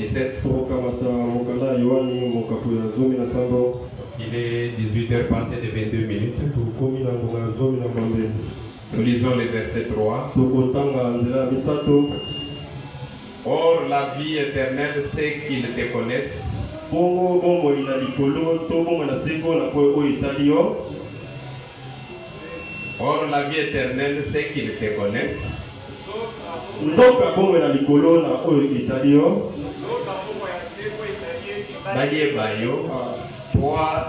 17. Il est 18h passé de 22 minutes. Nous lisons le verset 3. Or la vie éternelle, c'est qu'ils te connaissent. Or la vie éternelle, c'est qu'ils te connaissent. Toi,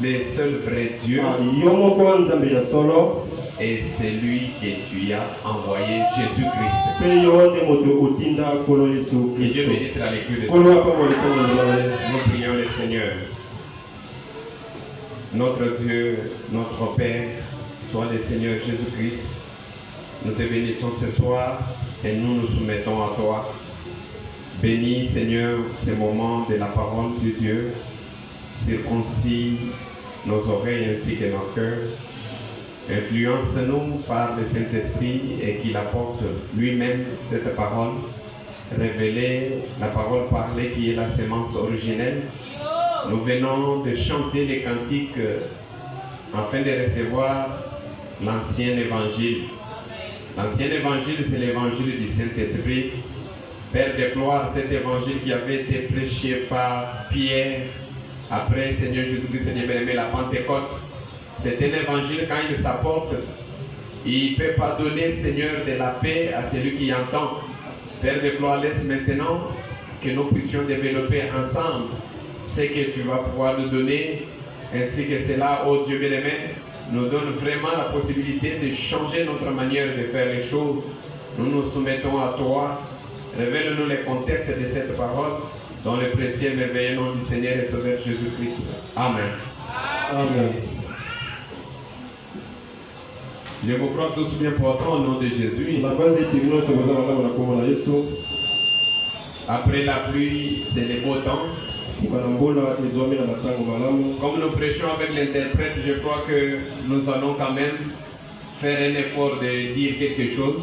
les seuls vrais dieux, et c'est lui que tu as envoyé, Jésus-Christ. Que Dieu bénisse la lecture de ce parole. Nous prions le Seigneur. Notre Dieu, notre Père, soit le Seigneur Jésus-Christ. Nous te bénissons ce soir et nous nous soumettons à toi. Bénis, Seigneur, ces moments de la parole de Dieu. Circoncis nos oreilles ainsi que nos cœurs. Influence-nous par le Saint-Esprit et qu'il apporte lui-même cette parole. Révéler la parole parlée qui est la sémence originelle. Nous venons de chanter les cantiques afin de recevoir l'ancien évangile. L'ancien évangile, c'est l'évangile du Saint-Esprit. Père, déploie cet évangile qui avait été prêché par Pierre après Seigneur Jésus-Christ, Seigneur bien-aimé, la Pentecôte. C'est un évangile, quand il s'apporte, il ne peut pas donner, Seigneur, de la paix à celui qui entend. Père, déploie, laisse maintenant que nous puissions développer ensemble ce que tu vas pouvoir nous donner, ainsi que cela, oh Dieu bien-aimé, nous donne vraiment la possibilité de changer notre manière de faire les choses. Nous nous soumettons à toi. Révèle-nous les contextes de cette parole dans le précieux et merveilleux nom du Seigneur et Sauveur Jésus-Christ. Amen. Amen. Je vous crois tous bien portants au nom de Jésus. Après la pluie, c'est le beau temps. Comme nous prêchons avec l'interprète, je crois que nous allons quand même faire un effort de dire quelque chose.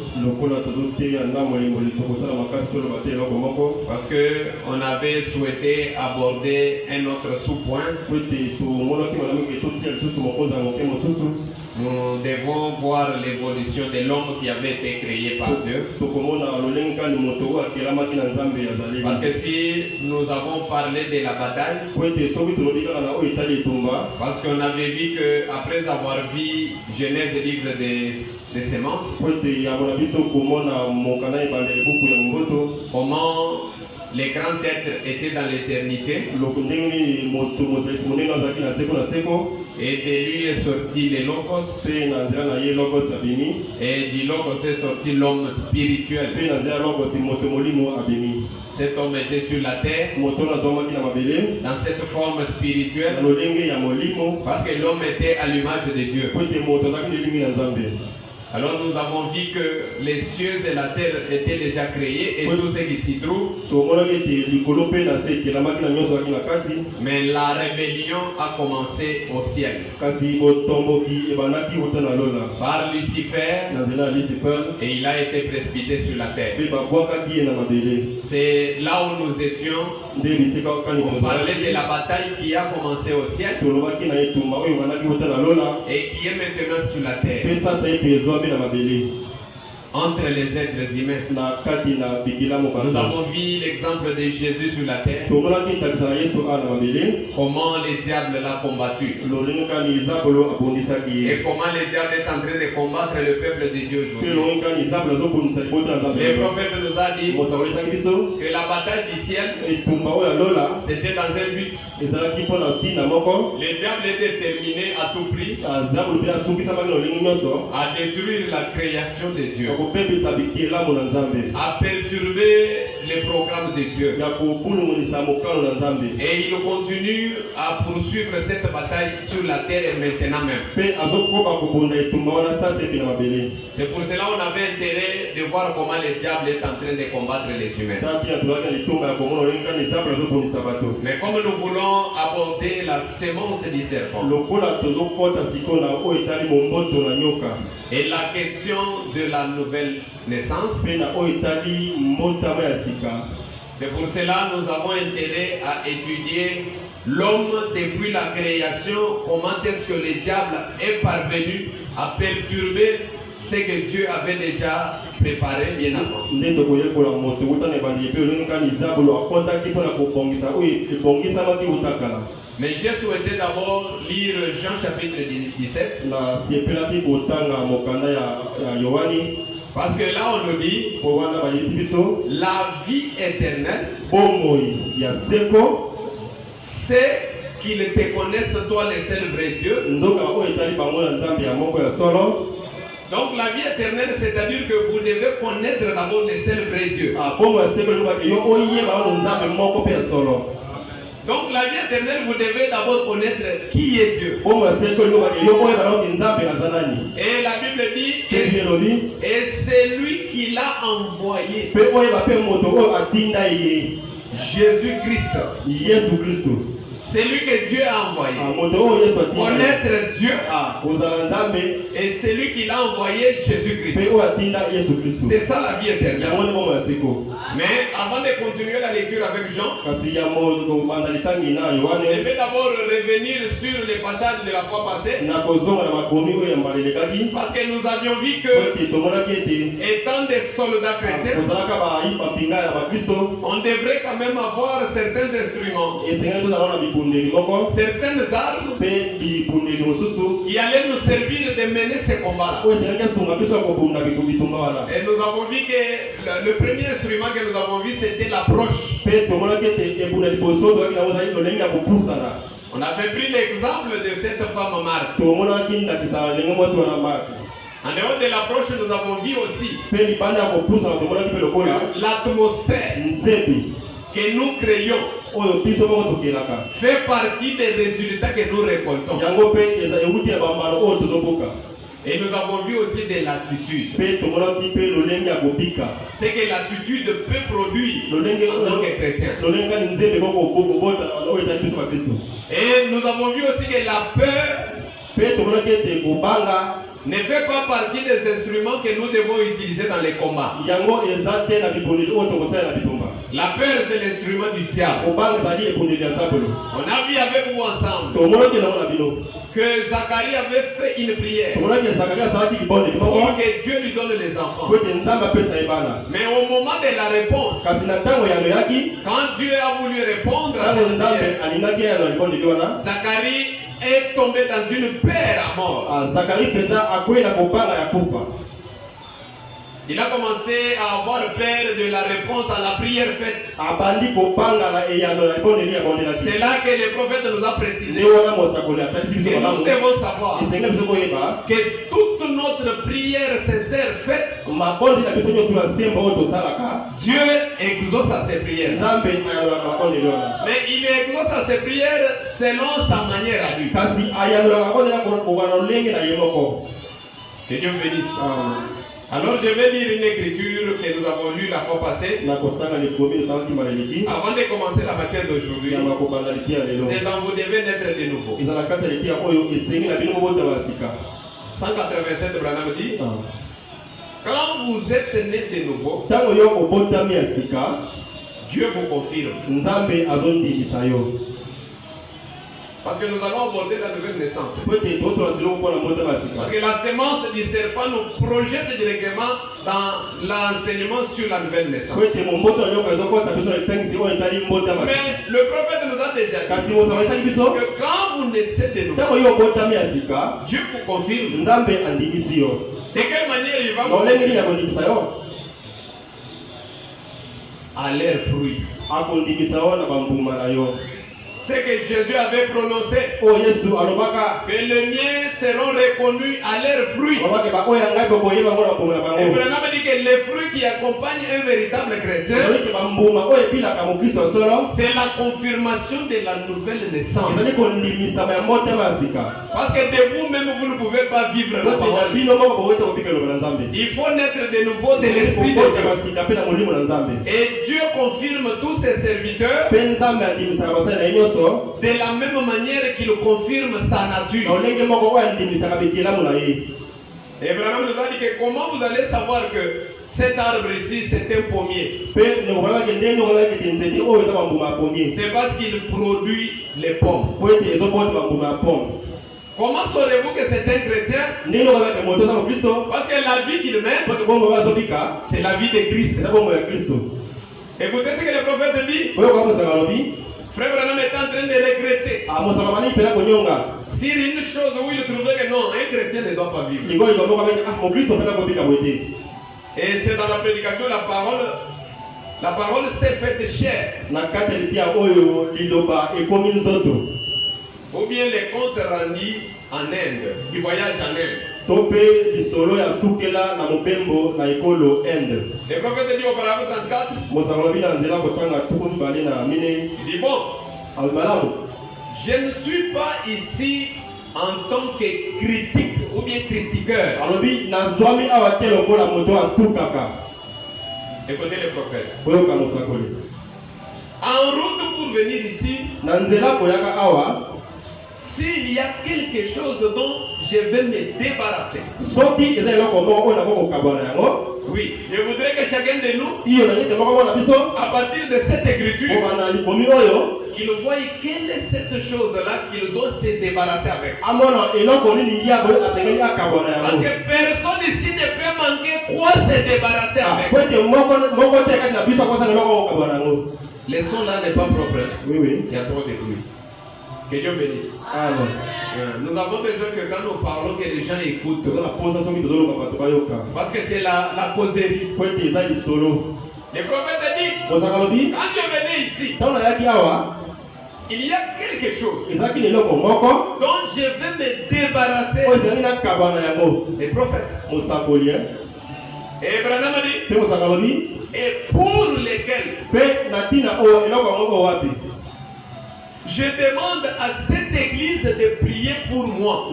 Parce qu'on avait souhaité aborder un autre sous-point. Nous devons voir l'évolution de l'homme qui avait été créé par Dieu. Parce que si nous avons parlé de la bataille, parce qu'on avait vu qu'après avoir vu Genèse, livre des semences, comment les grands êtres étaient dans l'éternité, et de lui est sorti le logos, et du logos est sorti l'homme spirituel. Cet homme était sur la terre, dans cette forme spirituelle, parce que l'homme était à l'image de Dieu. Alors nous avons vu que les cieux et la terre étaient déjà créés et tout ce qui s'y trouve. Mais la rébellion a commencé au ciel. Par Lucifer, et il a été précipité sur la terre. C'est là où nous étions. On parlait de la bataille qui a commencé au ciel et qui est maintenant sur la terre. Entre les êtres humains. Nous avons vu l'exemple de Jésus sur la terre. Comment le diable l'a combattu. Et comment le diable est en train de combattre le peuple de Dieu aujourd'hui. Le prophète nous a dit que la bataille du ciel, c'était dans un but. Le diable était déterminé à tout prix à détruire la création de Dieu, à perturber les programmes de Dieu. Et il continue à poursuivre cette bataille sur la terre et maintenant même. C'est pour cela qu'on avait intérêt de voir comment le diable est en train de combattre les humains. Mais comme nous voulons aborder la sémence du serpent et la question de la nouvelle naissance, C'est pour cela que nous avons intérêt à étudier l'homme depuis la création, comment est-ce que le diable est parvenu à perturber ce que Dieu avait déjà préparé bien avant. Mais j'ai souhaité d'abord lire Jean chapitre 17. Parce que là on nous dit la vie éternelle, c'est qu'ils te connaissent toi le seul vrai Dieu. Donc la vie éternelle, c'est-à-dire que vous devez connaître d'abord le seul vrai Dieu. Donc la vie éternelle, vous devez d'abord connaître qui est Dieu. Et la Bible dit, et c'est lui qui l'a envoyé. Jésus-Christ. C'est lui que Dieu a envoyé. Connaître Dieu. Et c'est lui qui l'a envoyé, Jésus-Christ. C'est ça la vie éternelle. Mais avant de continuer la lecture avec Jean, je vais d'abord revenir sur les passages de la fois passée. Parce que nous avions vu que, étant des soldats chrétiens, on devrait quand même avoir certains instruments, certaines armes qui allaient nous servir de mener ces combats-là. Et nous avons vu que le premier instrument que nous avons vu, c'était l'approche. On avait pris l'exemple de cette femme Marthe. En dehors de l'approche, nous avons vu aussi l'atmosphère que nous créons fait partie des résultats que nous récoltons. Et nous avons vu aussi de l'attitude. C'est que l'attitude peut produire en tant que chrétien. Et nous avons vu aussi que la peur ne fait pas partie des instruments que nous devons utiliser dans les combats. La peur, c'est l'instrument du diable. On a vu avec vous ensemble que Zacharie avait fait une prière pour que Dieu lui donne les enfants. Mais au moment de la réponse, quand Dieu a voulu répondre à cette prière, Zacharie est tombé dans une peur à mort. Il a commencé à avoir peur de la réponse à la prière faite. C'est là que le prophète nous a précisé que nous devons savoir que toute notre prière sincère faite, Dieu exauce à ses prières. Mais il exauce à ses prières selon sa manière à lui. Que Dieu bénisse. Alors je vais lire une écriture que nous avons lue la fois passée. Avant de commencer la matière d'aujourd'hui, c'est dans vous devez naître de nouveau. 187 Branham dit, quand vous êtes né de nouveau, Dieu vous confirme. Parce que nous allons aborder la nouvelle naissance. Parce que la semence du serpent nous projette directement dans l'enseignement sur la nouvelle naissance. Mais le prophète nous a déjà dit que quand vous naissez de nouveau, Dieu vous confirme. De quelle manière il va vous confirmer? À leur fruit. C'est que Jésus avait prononcé que les miens seront reconnus à leurs fruits. Et Branham dit que les fruits qui accompagnent un véritable chrétien, c'est la confirmation de la nouvelle naissance. Parce que de vous-même, vous ne pouvez pas vivre la parole. Il faut naître de nouveau de l'Esprit de Dieu. Et Dieu confirme tous ses serviteurs de la même manière qu'il confirme sa nature. Et Branham nous a dit que comment vous allez savoir que cet arbre ici, c'est un pommier. C'est parce qu'il produit les pommes. Comment saurez-vous que c'est un chrétien? Parce que la vie qu'il mène, c'est la vie de Christ. Écoutez ce que le prophète dit. Frère Branham est en train de regretter sur une chose où il trouvait que non, un chrétien ne doit pas vivre. Et c'est dans la prédication, la parole s'est faite chère. Ou bien les comptes rendus en Inde, du voyage en Inde. Le prophète dit au paragraphe 34, il dit bon, je ne suis pas ici en tant que critique ou bien critiqueur. Écoutez le prophète. En route pour venir ici, s'il y a quelque chose dont je vais me débarrasser, oui, je voudrais que chacun de nous, à partir de cette écriture, qu'il voie quelle est cette chose-là qu'il doit se débarrasser avec. Parce que personne ici ne peut manquer quoi se débarrasser avec. Les sons là n'est pas propre. Oui, oui. Il y a trop de bruit. Que Dieu bénisse. Amen. Nous avons besoin que quand nous parlons, que les gens écoutent. Parce que c'est la causerie. Le prophète dit, quand je venais ici, il y a quelque chose dont je vais me débarrasser. Les prophètes. Et Branham a dit, et pour lesquels je demande à cette église de prier pour moi.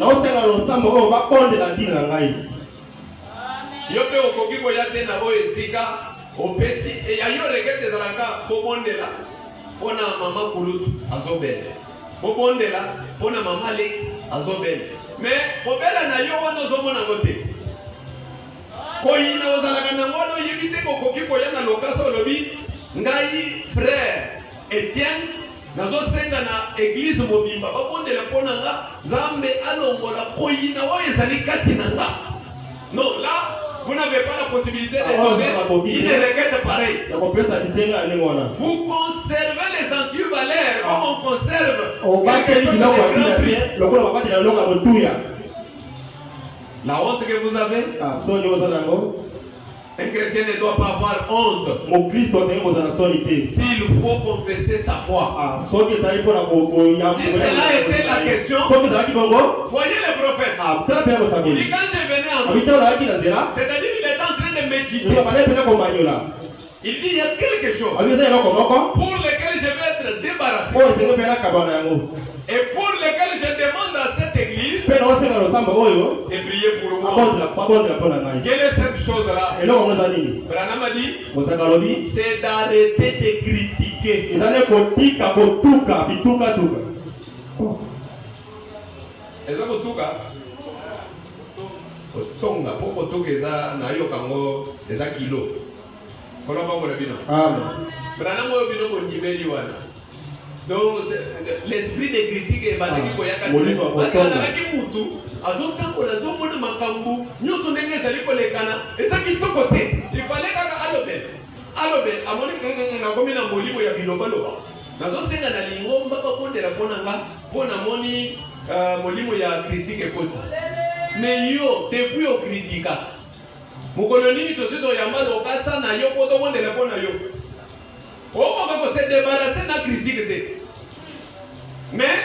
Pona mama kulutu azobele. Bobondela pona mama le azobele. Mais obela na yo wana zomona ngote. Koyina ozalaka na ngono yebite kokoki koyana lokasa olobi ngai frère Etienne nazo senga na église mobimba babondela pona nga Zambe alongola koyina oyo ezali kati na nga. Non, là vous n'avez pas la possibilité de donner une requête pareille. Vous conservez les antivaleurs comme on conserve quelque chose de grand prix. La honte que vous avez, un chrétien ne doit pas avoir honte s'il faut confesser sa foi. Si cela était la question, voyez le prophète. Il dit quand je venais en vous, c'est-à-dire qu'il est en train de méditer. Il dit il y a quelque chose pour lequel je vais être débarrassé. Et pour lequel je demande à cette église de prier pour moi. Quelle est cette chose-là? Branham a dit c'est d'arrêter de critiquer. Tonga poko tokeza na yo kango eza kilo. Kola ba mona bino. Amen. Branham oyo bino ko ndimeli wana. Donc l'esprit de critique est battu koyaka. Bakana ki mutu azotambola azomona makambu nyoso ndenge ezali kolekana eza kitoko te. Il fallait kaka alobe amoni na komi na molimo ya bilomba loba. Nazosenga na lingomba ba kondela pona nga pona moni molimo ya critique ekoti. Mais yo, depuis au critique, mon colonie, tout de suite, il y a mal au cas, ça n'a yo, pour tout le monde répond à yo. On va se débarrasser de la critique. Mais,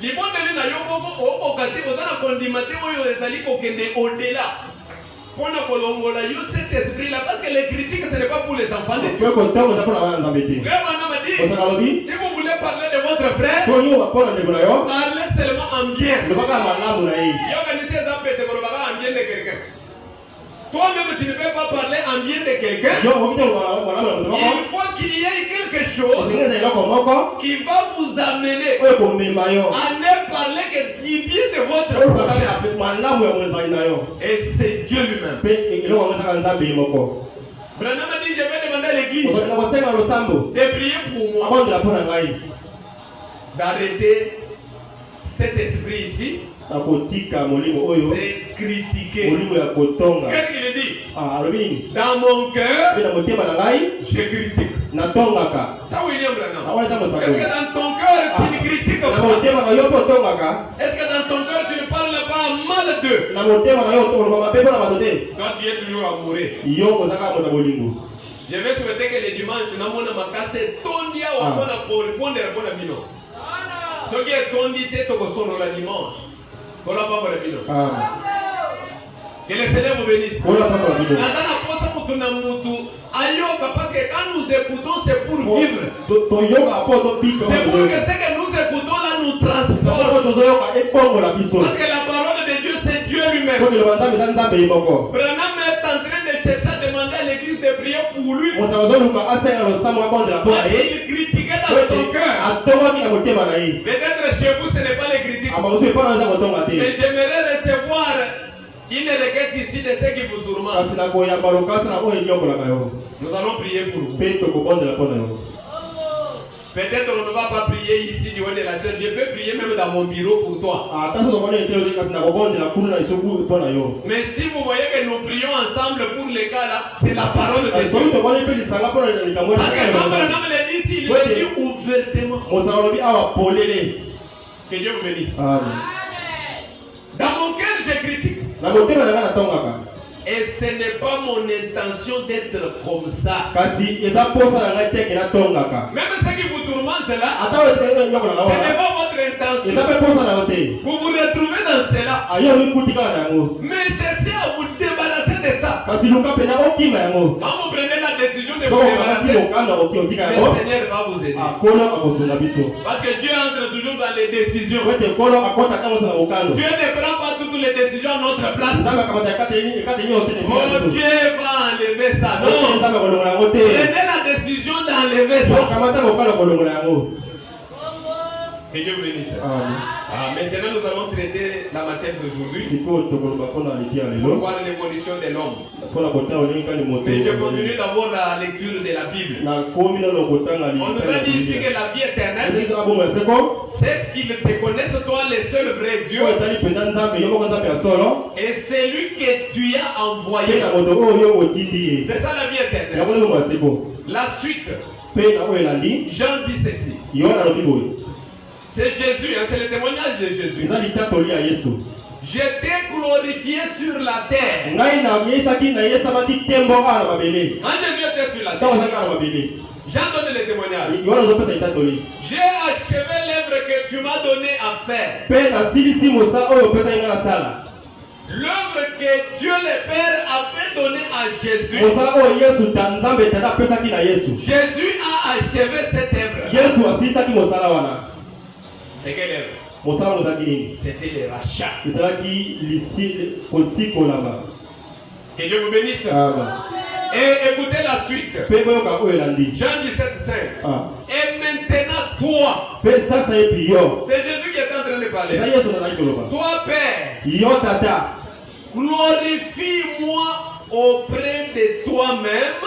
les bons délais n'a yo, au cas, on a condimenté, on les alliés au-delà. On a colombola, yo, cet esprit-là, parce que les critiques, ce n'est pas pour les enfants de Dieu. Si vous voulez parler de votre frère, parlez seulement en bien. Toi-même, tu ne peux pas parler en bien de quelqu'un. Il faut qu'il y ait quelque chose qui va vous amener à ne parler que du bien de votre prochain. Et c'est Dieu lui-même. Branham a dit, je vais demander à l'église de prier pour moi, d'arrêter cet esprit ici, c'est critiquer. Qu'est-ce qu'il dit? Dans mon cœur, je critique. Ça, William Branham. Est-ce que dans ton cœur, tu ne critiques pas? Est-ce que dans ton cœur, tu ne parles pas mal d'eux? Toi, tu es toujours amoureux. Je vais souhaiter que les dimanches, nous avons un tondia pour répondre à Bino. Ce qui est tondi, c'est que nous la dimanche. Pour la parole de Bino. Que le Seigneur vous bénisse. Parce que quand nous écoutons, c'est pour vivre. C'est pour que ce que nous écoutons là nous transforme. Parce que la parole de Dieu, c'est Dieu lui-même. Branham est en train de chercher à demander à l'église de prier pour lui. Parce qu'il critiquait dans son cœur. Peut-être chez vous, ce n'est pas les critiques. Mais j'aimerais recevoir une requête ici de ceux qui vous tourmentent. Nous allons prier pour vous. Peut-être on ne va pas prier ici du haut de la chaise. Je peux prier même dans mon bureau pour toi. Mais si vous voyez que nous prions ensemble pour les cas là, c'est la parole de Dieu. Parce que comme Branham l'a dit ici, il le dit ouvertement. Que Dieu vous bénisse. Dans mon cœur, je critique. Et ce n'est pas mon intention d'être comme ça. Même ceux qui vous tourmentent là, ce n'est pas votre intention. Vous vous retrouvez dans cela. Mais cherchez à vous débarrasser de ça. Quand vous prenez la décision de vous débarrasser, le Seigneur va vous aider. Parce que Dieu entre toujours dans les décisions. Dieu ne prend pas toutes les décisions à notre place. Oh, Dieu va enlever ça. Non. Prenez la décision d'enlever ça. Que Dieu vous bénisse. Maintenant, nous allons traiter la matière d'aujourd'hui pour voir l'évolution de l'homme. Mais je continue d'abord la lecture de la Bible. On nous a dit ici que la vie éternelle, c'est qu'il te connaisse toi le seul vrai Dieu et c'est lui que tu as envoyé. C'est ça la vie éternelle. La suite, Jean dit ceci. C'est Jésus, c'est le témoignage de Jésus. Je t'ai glorifié sur la terre. Quand Jésus était sur la terre, Jean donne le témoignage. J'ai achevé l'œuvre que tu m'as donné à faire. L'œuvre que Dieu le Père avait donnée à Jésus. Jésus a achevé cette œuvre. C'est quelle œuvre? C'était le rachat. Que Dieu vous bénisse. Et écoutez la suite. Jean 17,5. Et maintenant toi. C'est Jésus qui est en train de parler. Toi Père, glorifie-moi auprès de toi-même.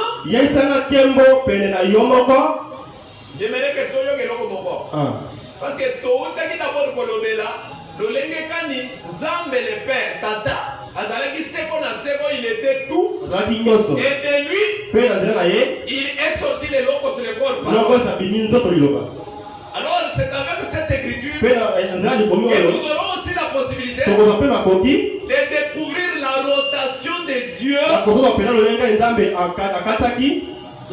J'aimerais que tu sois là. Parce que tout ce qui d'abord kolobela, l'olenge kani Zambe le Père Tata, azalaki seko na seko, il était tout. Et de lui, il est sorti les locaux sur le corps. Alors c'est avec cette écriture que nous aurons aussi la possibilité de découvrir la rotation de Dieu.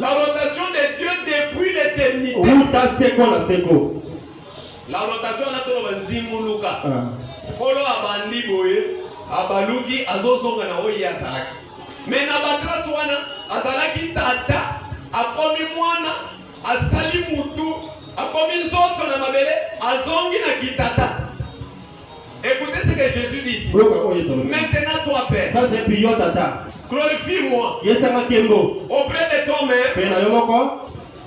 La rotation de Dieu depuis l'éternité. La rotation na tolo bazimuluka. Kolo abandi boye, abaluki azozonga na oyi azalaki. Mais na batras wana azalaki tata, akomi mwana, asali mutu, akomi nzoto na mabele, azongi na kitata. Écoutez ce que Jésus dit ici. Maintenant toi Père, glorifie-moi auprès de toi-même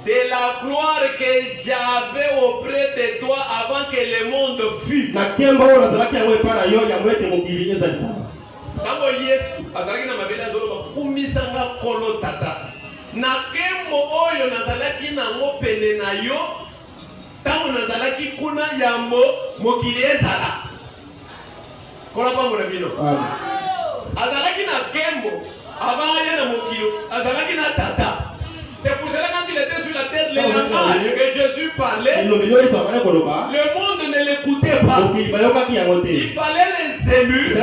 de la gloire que j'avais auprès de toi avant que le monde fût. Tango Yesu azalaki na mabele azoloba kumisanga kolo tata. Nakembo oyo nazalaki nango pene na yo. Tango nazalaki kuna yambo mokili ezala. Kola pango na bino. Azalaki na kembo. Avant rien na mokilo. Azalaki na tata. C'est pour cela quand il était sur la tête, les langages que Jésus parlait, le monde ne l'écoutait pas. Il fallait les élus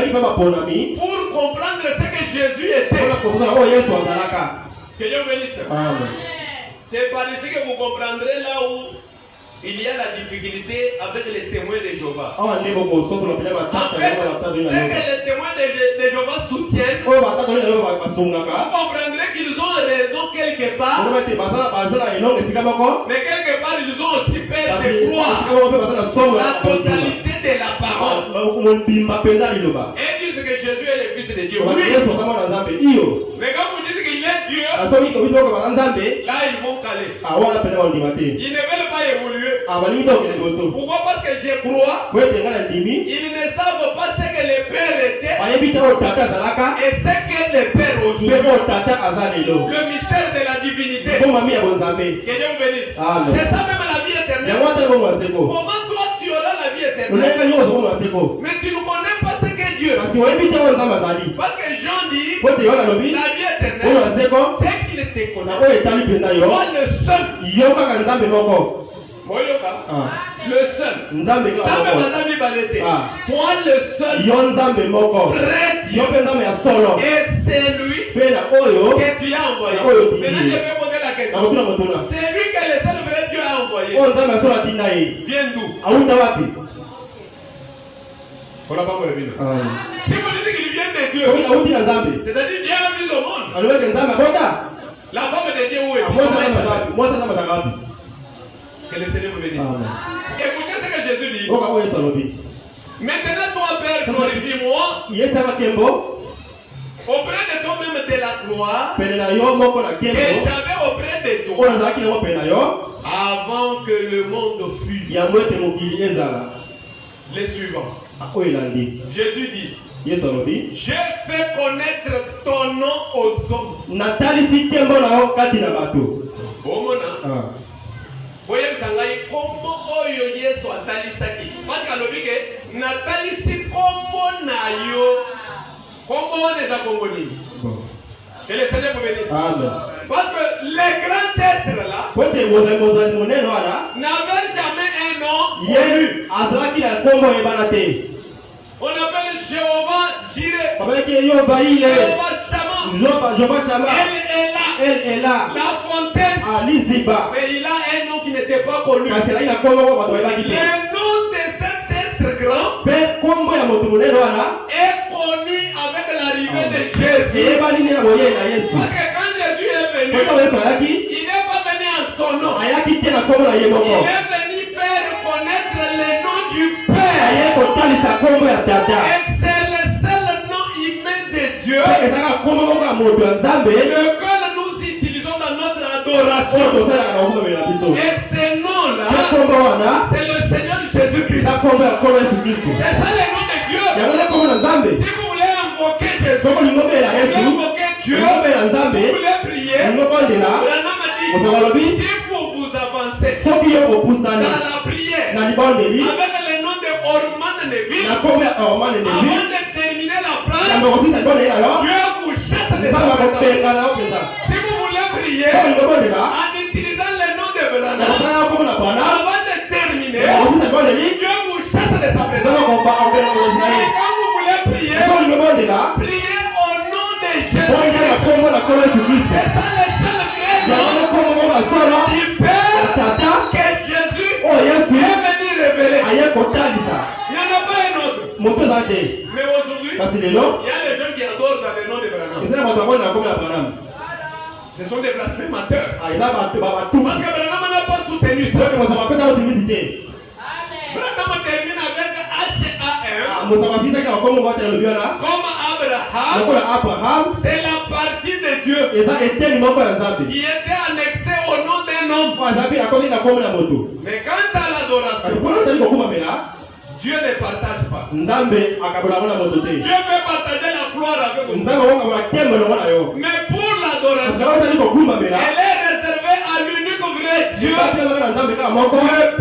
pour comprendre ce que Jésus était. Que Dieu bénisse. C'est par ici que vous comprendrez là où il y a la difficulté avec les témoins de Jéhovah. En fait, c'est que les témoins de Jéhovah soutiennent. Vous comprendrez qu'ils ont raison quelque part. Mais quelque part, ils ont aussi peur de croire la totalité de la parole. Et disent que Jésus est le Fils de Dieu. Oui. Mais quand vous dites qu'il est Dieu, là ils vont caler. Ils ne veulent pas évoluer. Pourquoi? Parce que je crois, ils ne savent pas ce que le Père était et ce que le Père aujourd'hui. Le mystère de la divinité. Que Dieu vous bénisse. C'est ça même la vie éternelle. Comment toi tu auras la vie éternelle? Mais tu ne connais pas ce que Dieu. Parce que Jean dit la vie éternelle, c'est qu'il te connaît. Toi le seul. Le seul. Toi le seul. Et c'est lui que tu as envoyé. Maintenant je vais poser la question. C'est lui que le seul vrai Dieu a envoyé. Viens d'où? Si vous dites qu'il vient de Dieu, c'est-à-dire Dieu a mis au monde. La femme de Dieu où est? Que le Seigneur vous bénisse. Écoutez ce que Jésus dit. Maintenant, toi, Père, glorifie-moi auprès de toi-même de la gloire que j'avais auprès de toi avant que le monde fût. Les suivants. Jésus dit, j'ai fait connaître ton nom aux hommes. Voyez sangai kombo oyo Yesu atalisaki. Parce que lobike natalisi kombo na yo. Kombo eza kombo ni. Que le Seigneur vous bénisse. Amen. Parce que les grands êtres là n'avaient jamais un nom. On appelle Jéhovah Jireh. Jéhovah Shammah. Elle est là. La fontaine. Mais il a un nom qui n'était pas connu. Le nom de cet être grand est connu avec l'arrivée de Jésus. Parce que quand Jésus est venu, il n'est pas venu en son nom. Il est venu faire connaître le nom du Père. Et c'est le seul nom humain de Dieu lequel nous utilisons dans notre adoration. Et ce nom-là, c'est le Seigneur Jésus-Christ. C'est ça le nom de Dieu. Si vous voulez invoquer Jésus, vous voulez invoquer Dieu, vous voulez prier, si vous vous avancez dans la prière avec le nom de Orman Neville, avant de terminer la phrase, Dieu vous chasse des affaires. Si vous voulez prier en utilisant le nom de Branham, avant de terminer, Dieu vous chasse des affaires. Et quand vous voulez prier, priez au nom de Jésus. C'est ça le seul vrai nom du Père que Jésus est venu révéler. Il n'y en a pas un autre. Mais aujourd'hui, il y a des gens qui adorent dans le nom de Branham. Ce sont des blasphémateurs. Parce que Branham n'a pas soutenu ça. Branham termine avec H-A-M. Comme Abraham, c'est la partie de Dieu qui était annexée au nom d'un homme. Mais quant à l'adoration, Dieu ne partage pas. Dieu veut partager la gloire avec vous. Mais pour l'adoration, adoration, elle est réservée à l'unique vrai Dieu, le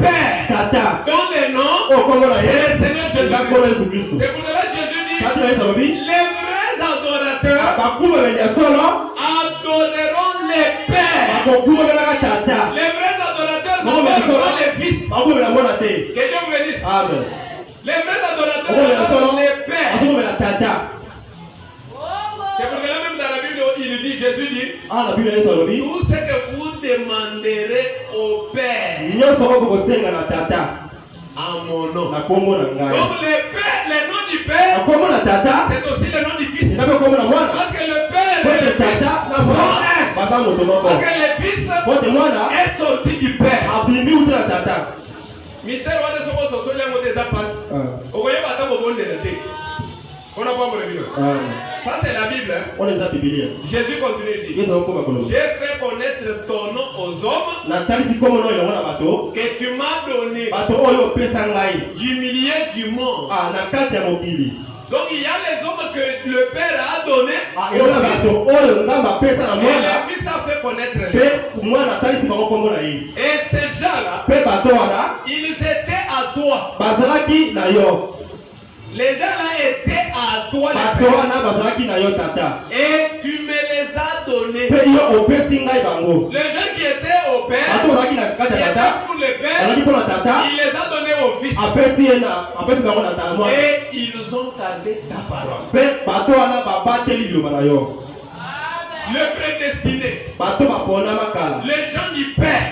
Père, dont le nom est le Seigneur Jésus. C'est pour cela que Jésus dit, les vrais adorateurs adoreront les pères. Les vrais adorateurs n'adorent pas les fils. Que Dieu vous bénisse. Amen. Les vrais adorateurs adorent les pères. C'est pour cela même dans la Bible, il dit, Jésus dit, tout ce que vous demanderez au Père en mon nom. Donc les pères, le nom du Père, c'est aussi le nom du Fils. Parce que le Père et le Fils sont un. Parce que le Fils est sorti du Père. Mystère de ce mot, c'est le mot des apasses. Vous voyez, on n'a pas mon Bible. Ça, c'est la Bible. Jésus continue de dire, j'ai fait connaître ton nom aux hommes que tu m'as donné d'humilier du monde. Donc il y a les hommes que le Père a donné et le Fils a fait connaître. Et ces gens-là, ils étaient à toi. Les gens-là étaient à toi. Et tu me les as donnés. Les gens qui étaient au Père, qui étaient pour le Père, il les a donnés au Fils. Et ils ont gardé ta parole. Le prédestiné, les gens du Père,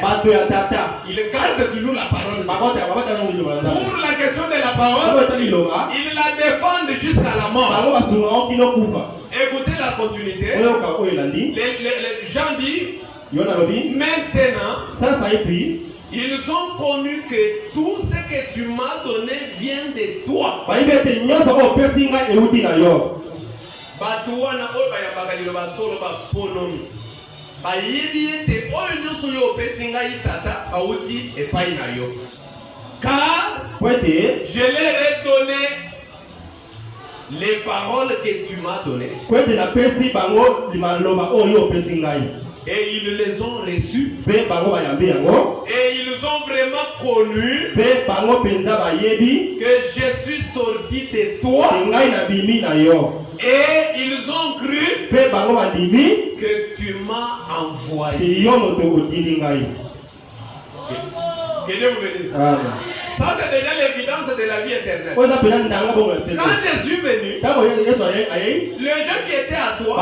ils gardent toujours la parole. Pour la question de la parole, ils la défendent jusqu'à la mort. Écoutez la continuité. Les gens disent, maintenant, ils ont connu que tout ce que tu m'as donné vient de toi. Batu wana oyo bayambaka liloba solo baponomi bayebi ete oyo nyonso yo opesi ngai tata auti epai na yo, car je leur ai donné les paroles que tu m'as données et ils les ont reçues et ils ont vraiment connu que je suis sorti de toi et ils ont cru que tu m'as envoyé. Que Dieu vous bénisse. Ça c'est déjà l'évidence de la vie éternelle. Quand Jésus est venu, les gens qui étaient à toi,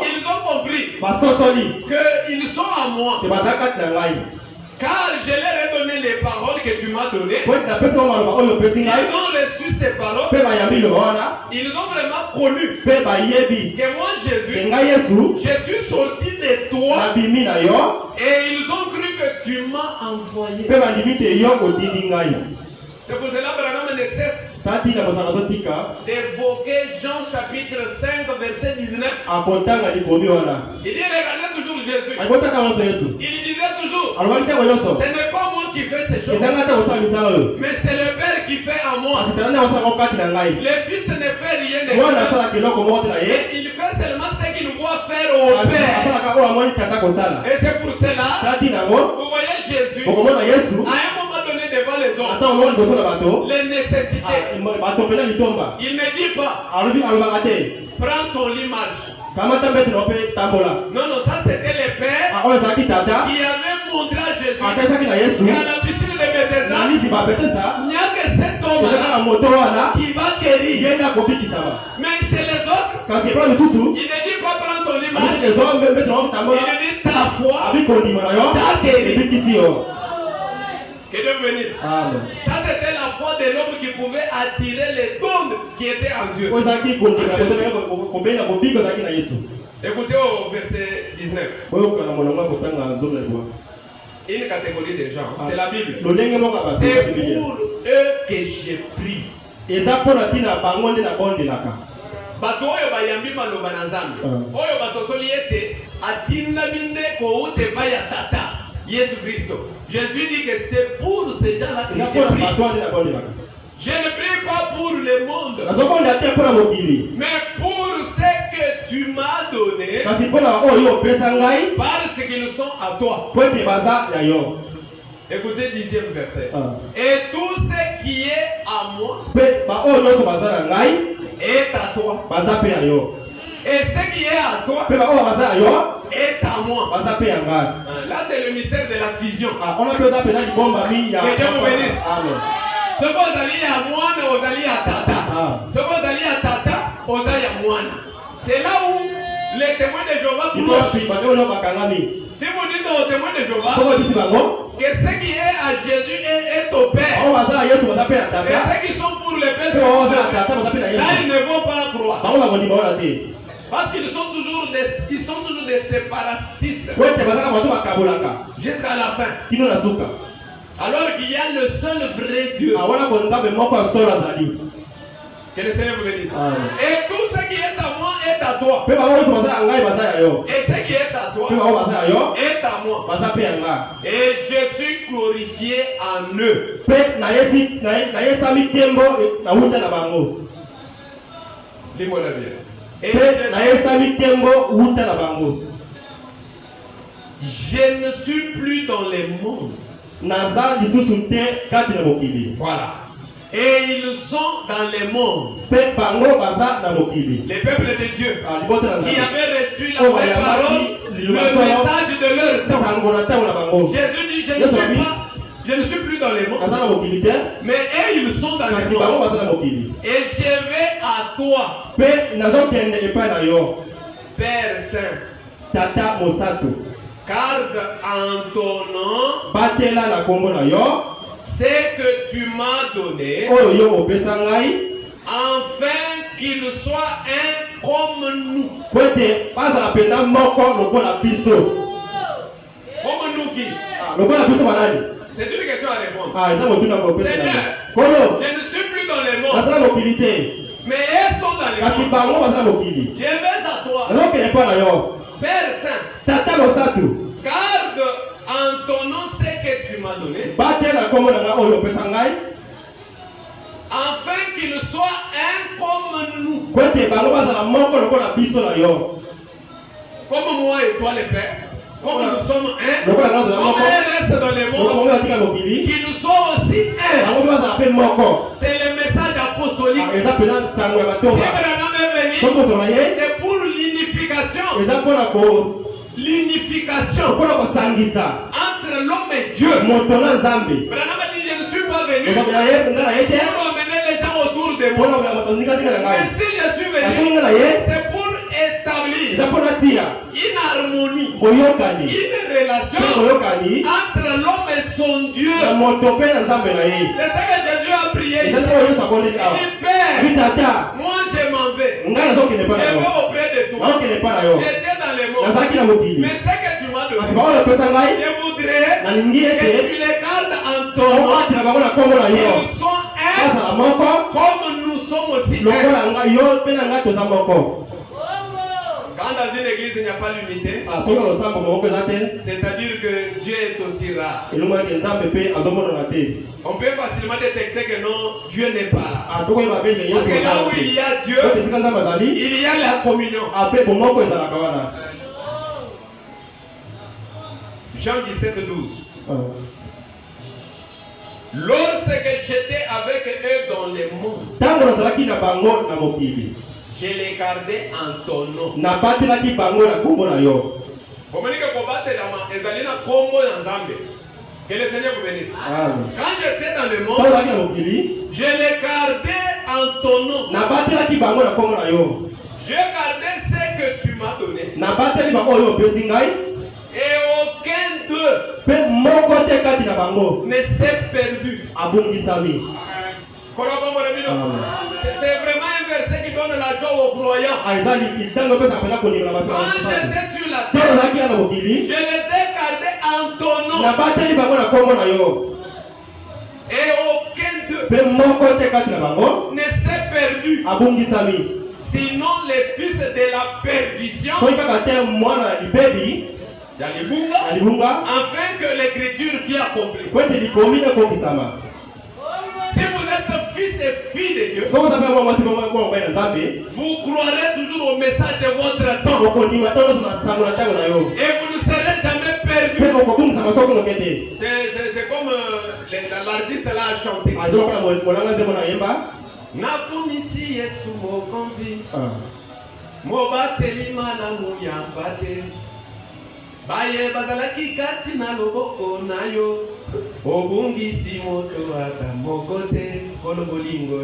ils ont compris qu'ils sont à moi. Car je leur ai donné les paroles que tu m'as données. Ils ont reçu ces paroles. Ils ont vraiment connu que moi Jésus, je suis sorti de toi. Et ils ont cru que tu m'as envoyé. C'est pour cela que Branham ne cesse d'évoquer Jean chapitre 5 verset 19. Il dit regardez toujours Jésus. Il disait toujours, ce n'est pas moi qui fais ces choses, mais c'est le Père qui fait en moi. Le Fils ne fait rien de moi. Et il fait seulement ce qu'il doit faire au Père. Et c'est pour cela, vous voyez Jésus, à un moment donné devant les hommes, les nécessités, il ne dit pas, prends ton lit, marche. Non, non, ça c'était le Père qui avait montré à Jésus qu'à la piscine de Bethesda, il n'y a que cet homme-là qui va guérir. Mais chez les autres, il ne dit pas prendre ton lit, marche. Il dit ta foi t'a guéri. Que Dieu vous bénisse. Ça c'était la foi de l'homme qui pouvait attirer les dons qui étaient en Dieu. Écoutez au verset 19. Une catégorie de gens, c'est la Bible. C'est pour eux que j'ai pris. Bato oyo bayambi maloba na Nzambe. Oyo basosoli ete atinda binde ko ute baya tata. Jésus Christ. Jésus dit que c'est pour ces gens-là que j'ai pris. Je ne prie pas pour le monde, mais pour ce que tu m'as donné, Kasi mpona oyo opesa ngai, parce qu'ils sont à toi. po ete baza ya yo. Écoutez 10e verset. Ah. Et tout ce qui est à moi Pe ba oyo nyonso baza na ngai, est à toi. baza pe ya yo. Et ce qui est à toi Pe ba oyo baza ya yo, est à moi. baza pe ya ngai. Là, c'est le mystère de la fusion. Ah, on a pe oza pena libombami ya. Que Dieu vous bénisse. Amen. Ce que vous allez à moi, vous allez à tata. Ah. Ce que vous allez à tata, vous allez à moi. C'est là où les témoins de Jéhovah Iko clochent. pi ba oyo bakangami. Si vous dites aux témoins de Jéhovah Ko disi bango, que ce qui est à Jésus est au Père, o baza ya Yesu baza pe ya et tata. ceux qui sont pour le Père, Pe o baza ya tata baza pe ya là Yesu. ils ne vont pas croire. Bango ba ngoni ba ora te. Parce qu'ils sont toujours des séparatistes Po ete baza ka bato bakabolaka. jusqu'à la fin. Kino na suka. Alors qu'il y a le seul vrai Dieu. Ah, wana ko nzambe moko ya solo azali. Que le Seigneur vous bénisse. Amen. Et tout ce qui est à moi est à toi. Pe ba oyo baza ya ngai baza ya yo. Et ce qui est à toi Pe ba oyo baza ya yo, est à moi. baza pe ya ngai. Et je suis glorifié en eux. Pe na yesami tembo na wuta na bango. Dis-moi la bien. Et Pe na yesami tembo wuta na bango. je ne suis plus dans les mondes. Naza lisusu te kati na mokili. Voilà. Et ils sont dans les mondes. Pe bango baza na mokili. Les peuples de Dieu Ah, libota na qui nzambe. avaient reçu la vraie parole, le message de leur temps. Sango na tango na bango. Jésus dit, je ne suis plus dans les mondes, Naza na mokili te. mais eux, ils sont dans les Kasi bango mondes. baza na mokili. Et je vais à toi, Pe nazokende epai na yo. Père Saint, Tata mosato. garde en ton nom Batela na kombo na yo. ce que tu m'as donné, Oyo yo opesa ngai. afin qu'il soit un comme nous. Po ete bazala pena moko lokola biso. Comme nous qui? Ah, lokola biso banani? C'est une question à répondre. Ah, eza motuna kopesa Seigneur, na kolo. je ne suis plus dans les mondes, Baza na mokili te. mais elles sont dans les Kasi mondes. bango baza na mokili. Je vais à toi, Nazokende epai na yo. Père Saint, Tata mosato. garde en ton nom ce que tu m'as donné, Batela kombo na ngai oyo opesa ngai. afin qu'il soit un comme nous. Po ete bango bazala moko lokola biso na yo. Comme moi et toi, les pères, comme nous sommes un, Lokola nga comme ozala moko. elles restent dans les Lokola mondes, bango batika mokili. qu'ils nous soient aussi un. Bango bazala pe moko. C'est le message apostolique. Ah, eza pena sango ya Si batonga. Branham est venu, Soki ozala ye, c'est pour l'unification. eza mpona L'unification kosangisa entre l'homme et Dieu. moto na nzambe. Branham a dit, je ne suis pas venu Okoki na ye nga na ye te. pour emmener les gens autour de Mpona moi. koya moto ndika-ndika na ngai. Mais si je suis Kasi venu, nga na ye, c'est pour eza établir mpona tia une harmonie, boyokani. une Pe relation boyokani entre l'homme et son Dieu. na moto mpe na nzambe na ye. C'est ça que Jésus a prié. Eza Il te oyo Yesu akondeli awa. dit, Père, Abi tata, moi je m'en vais. ngai nazokende epai Je na yo. vais auprès de toi. Nazokende epai na yo. J'étais dans les mondes. Nazalaki na mokili. Mais ce que tu m'as Kasi donné, bango opesa ngai, je voudrais nalingi que ete tu les gardes en ton nom. oatela bango na kombo na yo. Ils sont un Bazala moko comme nous sommes aussi un. lokola ngai yo mpe na ngai toza moko. Quand dans une église il n'y a pas l'unité, Ah, soki na losambo moko eza te, c'est-à-dire que Dieu est aussi rare. elongwaki nzambe mpe azomonana te. On peut facilement détecter que non, Dieu n'est pas là. Ah, tokoyeba mpe Parce que là où Yesu il y a Dieu, ote esika nzambe azali, il y a la communion. ape bomoko ezalaka wana. Jean 17, 12. Ah. Lorsque j'étais avec eux dans les mondes, Ntango nazalaki na bango na mokili, je les gardais en ton nom. nabatelaki bango na kombo na yo. Communique pour battre ezali na kombo na Nzambe. Que le Seigneur vous bénisse. Amen. Quand j'étais dans le Ntango monde, nazalaki na mokili, je les gardais en ton nom. nabatelaki bango na kombo na yo. Je gardais ce que tu m'as donné. Nabateli bango oyo opesi ngai, Et aucun d'eux mpe moko te kati na bango ne s'est perdu. abongisami. Amen. C'est vraiment un verset qui donne la joie aux croyants. Ah, eza litango opesa mpena konima na bato Quand ya j'étais sur la ntango terre, nazalaki na mokili, je les ai gardés en ton nom. nabateli bango na kombo na yo. Et aucun d'eux Mpe moko te kati na bango ne s'est perdu. abongisami. Sinon les fils de la perdition, Soki kaka te mwana ya libebi Yalibunga, ya libunga, afin que l'écriture fût accomplie. po ete likomi ekomisama. Si vous êtes fils et filles de Dieu, Soko tabe mwa mwasi mwa mwa nzambe. vous croirez toujours au message de votre temps. Okondima tono tunasango na tango na yo. Et vous ne serez jamais perdus. Pe okokumisa masoko no kete. C'est comme l'artiste là a chanté. Azo kana molanga zemo na yemba. Nakumisi Yesu mokonzi. Mobateli mana muyambate. Baye bazalaki kati na loboko na yo. Obungisi moto ata mokote kolo bolingo.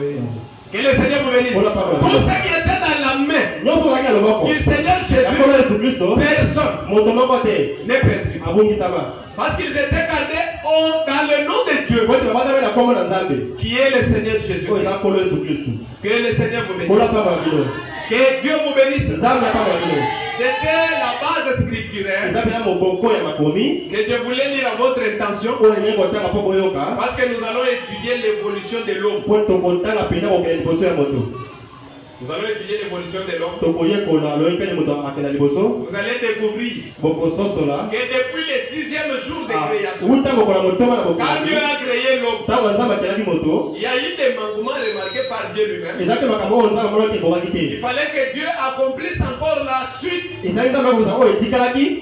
Que le Seigneur vous bénisse. Tout ce qui était dans la main du Seigneur Jésus, personne n'est perdu. Parce qu'ils étaient gardés dans le nom de Dieu, qui est le Seigneur Jésus. Que le Seigneur vous bénisse. Que Dieu vous bénisse. C'était la base scripturaire que je voulais lire à votre intention. Parce que nous allons étudier l'évolution de l'homme. Nous allons étudier l'évolution de l'homme. Vous allez découvrir que depuis le 6e jour de création, quand Dieu a créé l'homme, il y a eu des manquements remarqués par Dieu lui-même. Il fallait que Dieu accomplisse encore la suite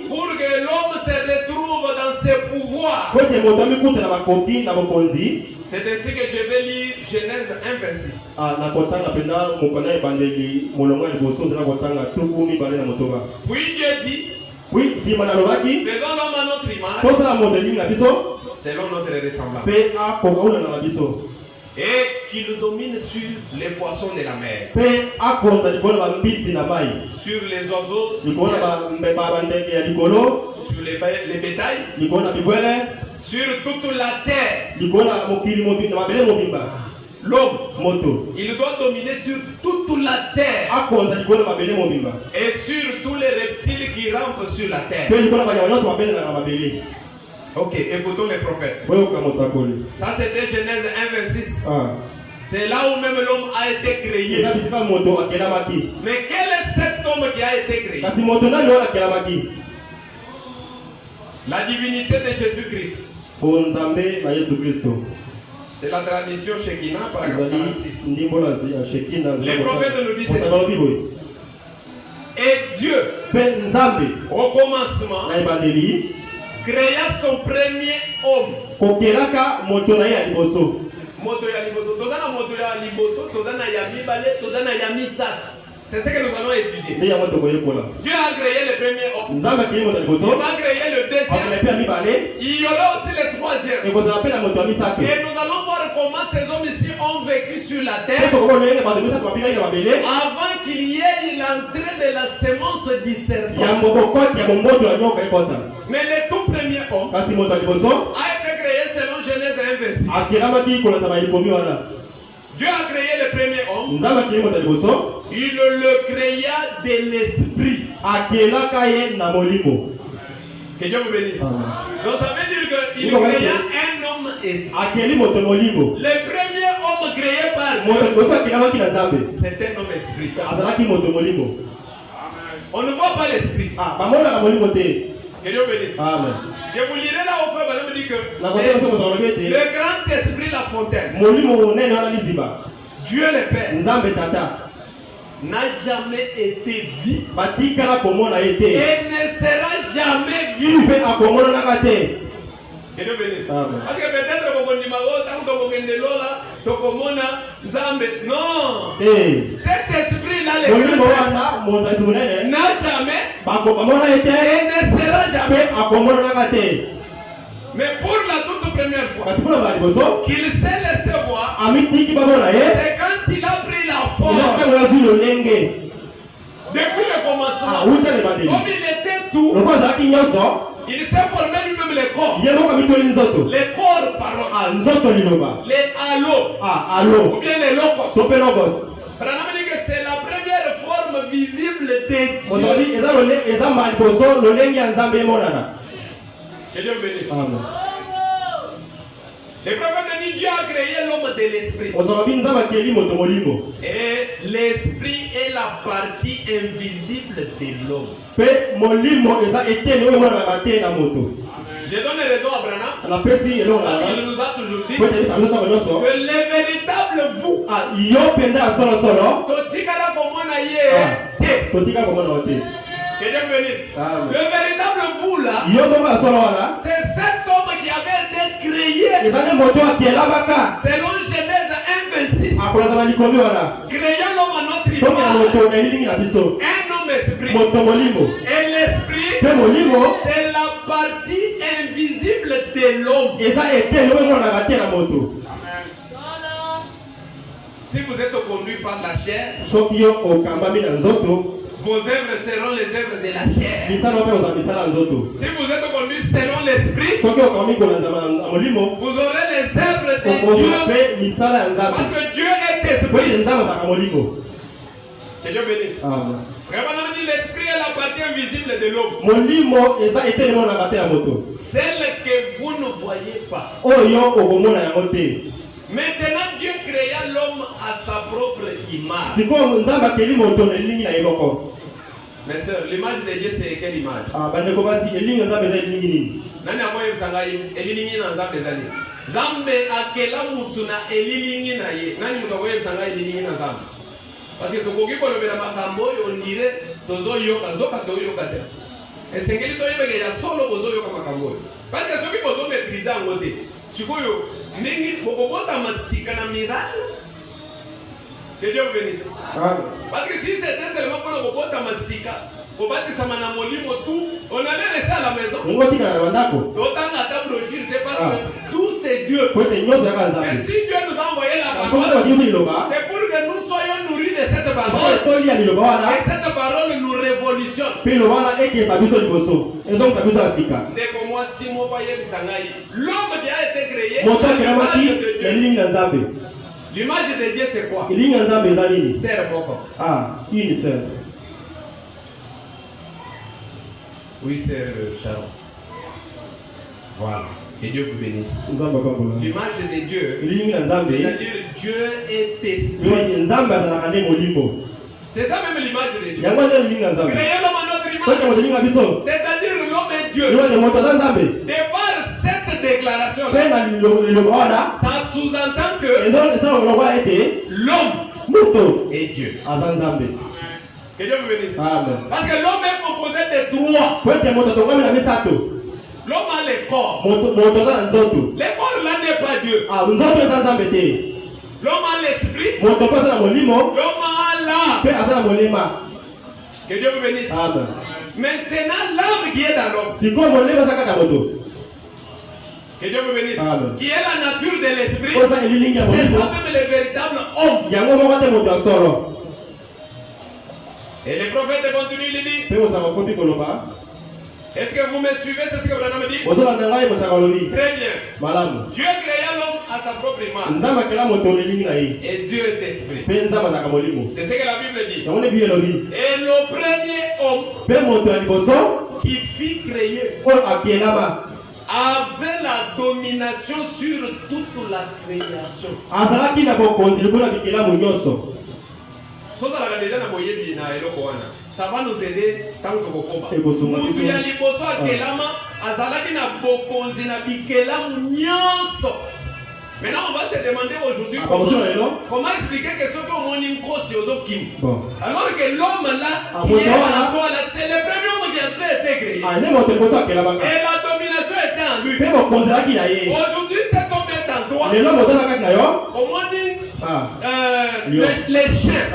pour que l'homme se retrouve dans ses pouvoirs. C'est ainsi que je vais lire Genèse 1, verset 6. Puis Dieu dit, faisons l'homme à notre image, selon notre ressemblance, et qu'il domine sur les poissons de la mer, sur les oiseaux, sur les bétails, sur toute la terre. L'homme, il doit dominer sur toute la terre et sur tous les reptiles qui rampent sur la terre. Ok, écoutons les prophètes. Ça c'était Genèse 1, verset 6. C'est là où même l'homme a été créé. Mais quel est cet homme qui a été créé? La divinité de Jésus-Christ. C'est la tradition Shekinah, paragraphe 46. Les prophètes nous disent et Dieu, au commencement, créa son premier homme. Moto ya liboso, tozana moto ya liboso, tozana ya mibale, tozana ya misatu. C'est ce que nous allons étudier. Dieu a créé le premier homme. Il va créer le deuxième. Il y aura aussi le troisième. Et nous allons voir comment ces hommes ici ont vécu sur la terre avant qu'il y ait l'entrée de la semence du serpent. Mais le tout premier homme a été créé selon Genèse 1, verset 6. Dieu a créé le premier homme. Il le créa de l'esprit. Que Dieu vous bénisse. Donc ça veut dire qu'il créa un homme esprit. Le premier homme créé par Dieu, c'est un homme esprit. On ne voit pas l'esprit. Que Dieu bénisse. Amen. Je vous lirai là au feu, vous me dit que le grand esprit, la fontaine, Dieu le Père, n'a jamais été vu et ne sera jamais vu. Que Dieu bénisse. Parce que peut-être non, cet esprit-là n'a jamais et ne sera jamais. Mais pour la toute première fois qu'il s'est laissé voir, c'est quand il a pris la forme. Depuis le commencement, comme il était tout, il s'est formé lui-même les corps. Les corps parole. Les halos. Ou bien les logos. Branham dit que c'est la première forme visible de Dieu. Que Dieu bénisse. Le prophète dit Dieu a créé l'homme de l'esprit. Et l'esprit est la partie invisible de l'homme. Je donne raison à Branham. Il nous a toujours dit que le véritable véritable vous. Yo penza solo solo. Totikala komona ye. Totika komona ote. Que Dieu me bénisse. Le véritable vous là, c'est cet homme qui avait été créé selon Genèse 1:26. Créant l'homme à notre image. Un homme esprit. Et l'esprit, c'est la partie invisible de l'homme. Si vous êtes conduit par la chair, vos œuvres seront les œuvres de la chair. Si vous êtes conduit selon l'esprit, vous aurez les œuvres de Dieu. Parce que Dieu est esprit. Que Dieu bénisse. Vraiment, on dit l'esprit est la partie invisible de l'homme. Celle que vous ne voyez pas. Maintenant, Dieu créa l'homme à sa propre image. Mais sœur, l'image de Dieu, c'est quelle image? Parce que tokoki kolobela makambo on dirait tozoyoka zoka toyoka te. Esengeli toyebeke ya solo bozoyoka makambo. Parce que soki bozo maîtriser yango te. Sikoyo ndenge bokobota masika na miracle. Que Dieu vous bénisse. Parce que si c'était seulement pour le robot masika, au bâtiment na molimo tout, on allait rester à la maison. D'autant la table au gire, c'est parce que tout c'est Dieu. Et si Dieu nous a envoyé la parole, c'est pour que nous soyons nourris de cette parole. Et cette parole nous révolutionne. Dès que moi, si moi voyais le sangaï, l'homme qui a été créé, l'image de Dieu c'est quoi? Sœur Boko. Une sœur. Oui, sœur Sharon. Voilà. Que Dieu vous bénisse. L'image de Dieu, c'est-à-dire Dieu est esprit. C'est ça même l'image de Dieu. Créer l'homme à notre image. C'est-à-dire l'homme est Dieu. De par cette déclaration, ça sous-entend que l'homme est Dieu. Que Dieu vous bénisse. Parce que l'homme est composé de trois. L'homme a le corps. Le corps là n'est pas Dieu. L'homme a l'esprit. L'homme a l'âme. Que Dieu vous bénisse. Maintenant, l'âme qui est dans l'homme. Que Dieu vous bénisse. Qui est la nature de l'esprit. C'est ça même le véritable homme. Et le prophète continue, il dit. Est-ce que vous me suivez? C'est ce que Branham dit? Très bien. Dieu créa l'homme à sa propre image. Et Dieu est esprit. C'est ce que la Bible dit. Et le premier homme qui fut créé avait la domination sur toute la création. Ça va nous aider tant que vous comprenez. Maintenant, on va se demander aujourd'hui comment expliquer que ce que mon incrosse aux kim. Alors que l'homme là, qui est en toi là, c'est le premier homme qui a été créé. Et la domination était en lui. Aujourd'hui, cet homme est en toi. Comment dire les chiens.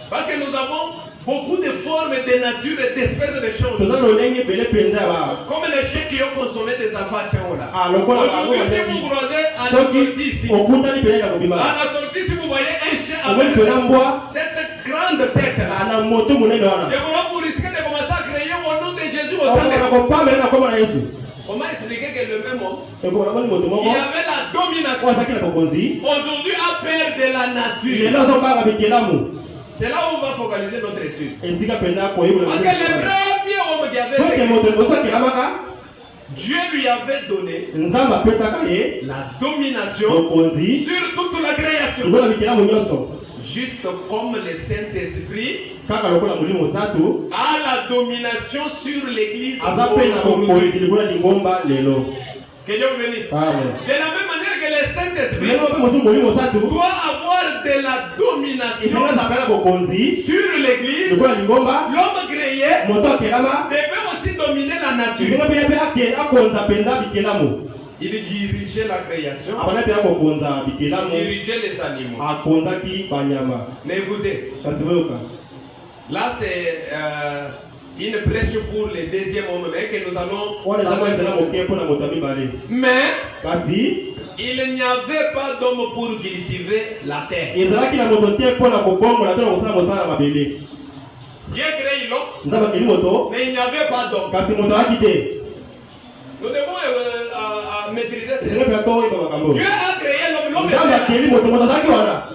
Parce que nous avons beaucoup de formes, de nature et d'espèces de choses. Comme les chiens qui ont consommé des enfants. Aujourd'hui, si vous croisez à la sortie ici, si vous voyez un chien avec cette grande tête là, et vous risquez de commencer à crier au nom de Jésus au temps de comment expliquer que le même homme qui avait la domination aujourd'hui a peur de la nature? C'est là où on va focaliser notre étude. Parce que le premier homme qui avait été, Dieu lui avait donné la domination sur toute la création. Juste comme le Saint-Esprit a la domination sur l'Église. Que Dieu vous bénisse. De la même manière que le Saint-Esprit doit avoir de la domination sur l'église, l'homme créé devait aussi dominer la nature. Il dirigeait la création, il dirigeait les animaux. Mais écoutez, là c'est une brèche pour le deuxième homme que nous allons. Mais il n'y avait pas d'homme pour cultiver la terre. Dieu créé l'homme, mais il n'y avait pas d'homme. Nous devons maîtriser ces choses. Dieu a créé l'homme,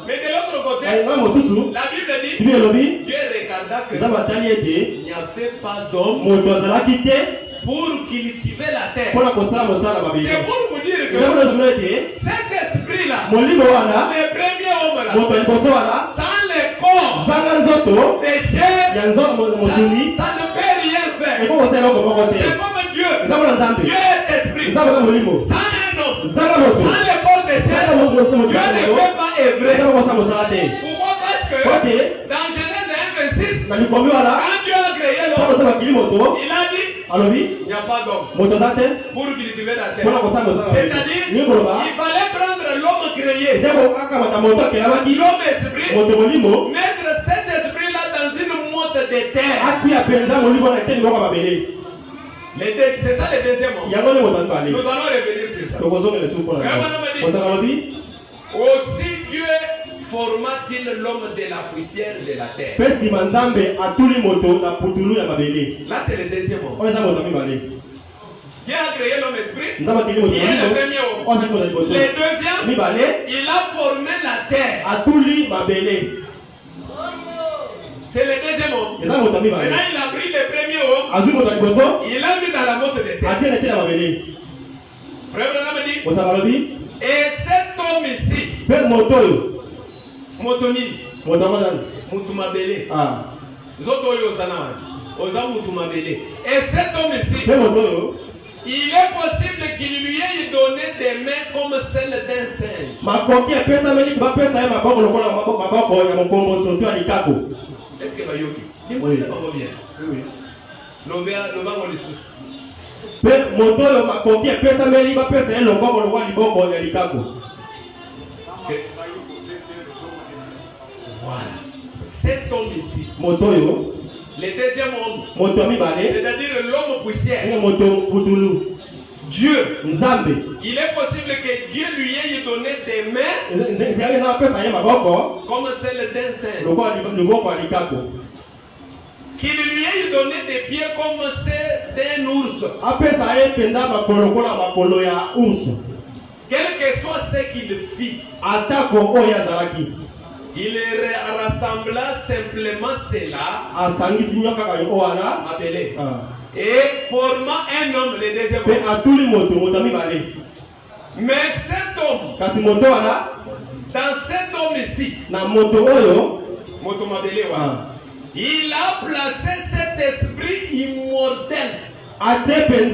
mais de l'autre côté, la Bible dit, Dieu regarda que il n'y avait pas d'homme pour cultiver la terre. C'est pour vous dire que cet esprit-là, le premier homme-là, sans le corps, péché, ça ne peut rien faire. C'est comme Dieu. Dieu est esprit. Sans un homme, sans le corps péché, Dieu ne peut pas œuvrer. Pourquoi? Parce que dans Genèse 1:26, quand Dieu a créé l'homme, il a dit il n'y a pas d'homme pour cultiver la terre. C'est-à-dire, il fallait prendre l'homme créé, l'homme esprit, mettre cet esprit-là dans une motte de terre. C'est ça le deuxième homme. Nous allons revenir sur ça. Aussi Dieu forma-t-il l'homme de la poussière de la terre. Là c'est le deuxième homme. Dieu a créé l'homme esprit. Il est le premier homme. Le deuxième, il a formé la terre. C'est le deuxième homme. Maintenant il a pris le premier homme. Il l'a mis dans la motte de terre. Frère Branham dit, et cet homme ici, Motoni, Mutumabele, Zotoyo Zana, Oza Mutumabele. Et cet homme ici, il est possible qu'il lui ait donné des mains comme celles d'un singe. Est-ce que va yoki? Oui. Nous allons les sous. Voilà. Cet homme ici, le deuxième homme, c'est-à-dire l'homme poussière, Dieu, il est possible que Dieu lui ait donné des mains comme celle d'un singe, qu'il lui ait donné des pieds comme ceux d'un ours. Quel que soit ce qu'il fit, il rassembla simplement cela et forma un homme, le deuxième homme. Mais cet homme, dans cet homme ici, il a placé cet esprit immortel. Amen.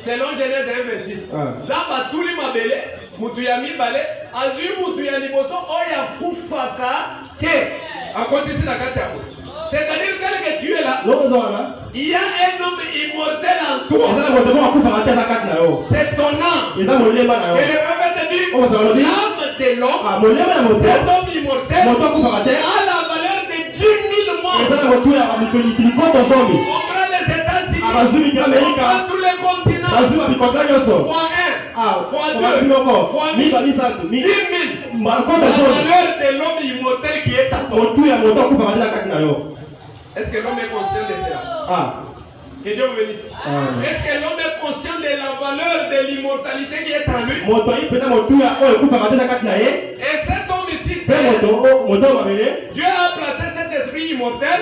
Selon Genèse 1:26, Zamba tuli mabele, mutu ya mibale, azui mutu ya liboso oya kufaka ke. C'est-à-dire que tu es là, il y a un homme immortel en toi. C'est ton âme. Et le prophète dit, l'âme de l'homme, cet homme immortel, a la valeur de 10 000 morts. On prend les États-Unis, on prend tous les continents, fois 1, fois 2, fois 1000, 10 000. La valeur de l'homme immortel qui est à toi. Est-ce que l'homme est conscient de cela? Que Dieu vous bénisse. Est-ce que l'homme est conscient de la valeur de l'immortalité qui est en lui? Et cet homme ici, Dieu a placé cet esprit immortel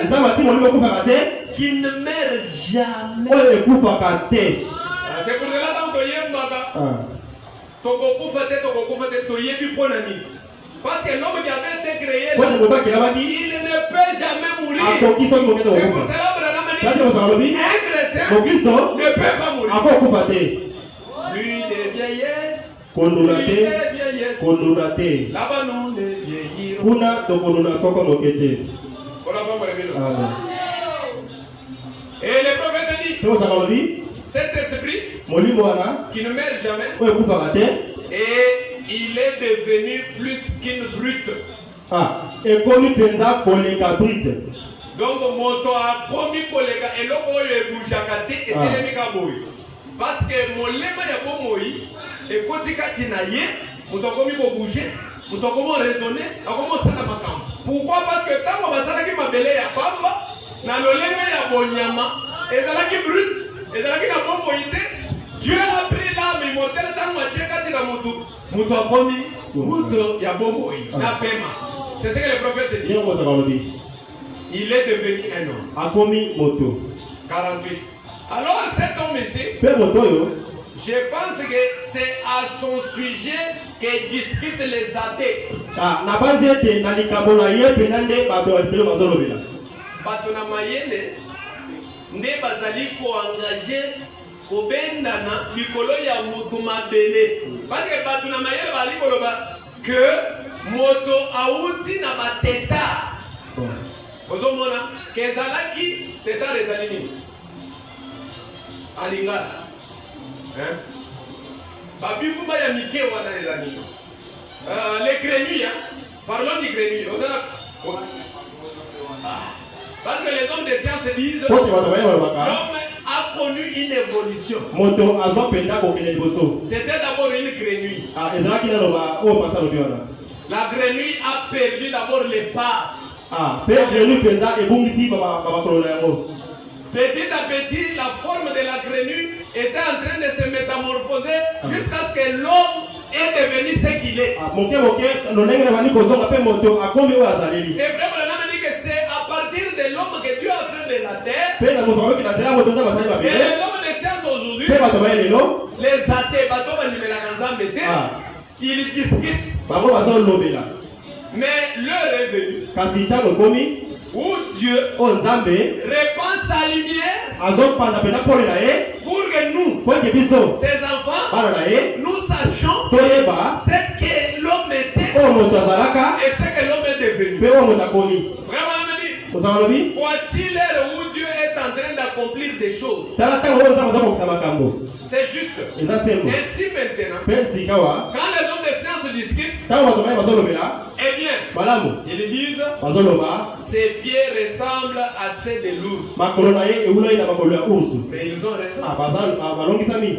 qui ne meurt jamais. C'est pour cela parce que l'homme qui avait été créé, il ne peut jamais mourir. C'est pour cela que un chrétien chrétien Mokristo ne peut pas mourir. akokufa te. Plus de vieillesse, Konduna plus te, de vieillesse. konduna te. Là-bas, nous ne vieillirons. Kuna tokonduna soko moke te. Voilà comment on le Amen. Et le prophète dit, Toko sakalobi, cet esprit molimo wana, qui ne meurt jamais, oyo ekufaka te. et il est devenu plus qu'une brute. Ekomi penza koleka brute. Donc, moto a promis koleka et l'autre oyo ebouchaka te et telemi ka boyi. Parce que molema ya bomoi ekoti kati na ye, moto akomi ko bouger, moto akomi raisonner, akomi osala makambo. Pourquoi? Parce que tango basalaki mabele ya pamba na lolenge ya bonyama ezalaki brute, ezalaki na bomoi te. Dieu a pris l'âme immortelle tango atie kati na moto, moto akomi moto ya bomoi na pema. C'est ce que le prophète dit. Il est devenu un homme. Akomi moto. 48. Alors cet homme ici, je pense que c'est à son sujet que discutent les athées. Bato na mayele nde bazali ko engager kobendana likolo ya mutu mabele. Parce que bato na mayele bali koloba que moto auti na bateta. Ozomona kezalaki teta ezali nini? Alinga. Babifu ba ya mike wana ezali. Les grenouilles, parlons des grenouilles. Parce que les hommes de science disent l'homme a connu une évolution. C'était d'abord une grenouille. La grenouille a perdu d'abord les pas. Petit à petit, la forme de la grenouille était en train de se métamorphoser jusqu'à ce que l'homme est devenu ce qu'il est. Et vraiment, on dit que c'est à partir de l'homme que Dieu a fait de la terre. Et les hommes de science aujourd'hui, les athées, ils discutent. Mais l'heure est venue où Dieu répand sa lumière pour que nous, ses enfants, nous sachions ce que l'homme était et ce que l'homme est devenu. Vraiment, on dit, voici l'heure où Dieu est en train d'accomplir des choses. C'est juste. Ainsi maintenant, quand les hommes de science discutent, eh bien, ils disent, ses pieds ressemblent à ceux de l'ours. Mais ils ont raison.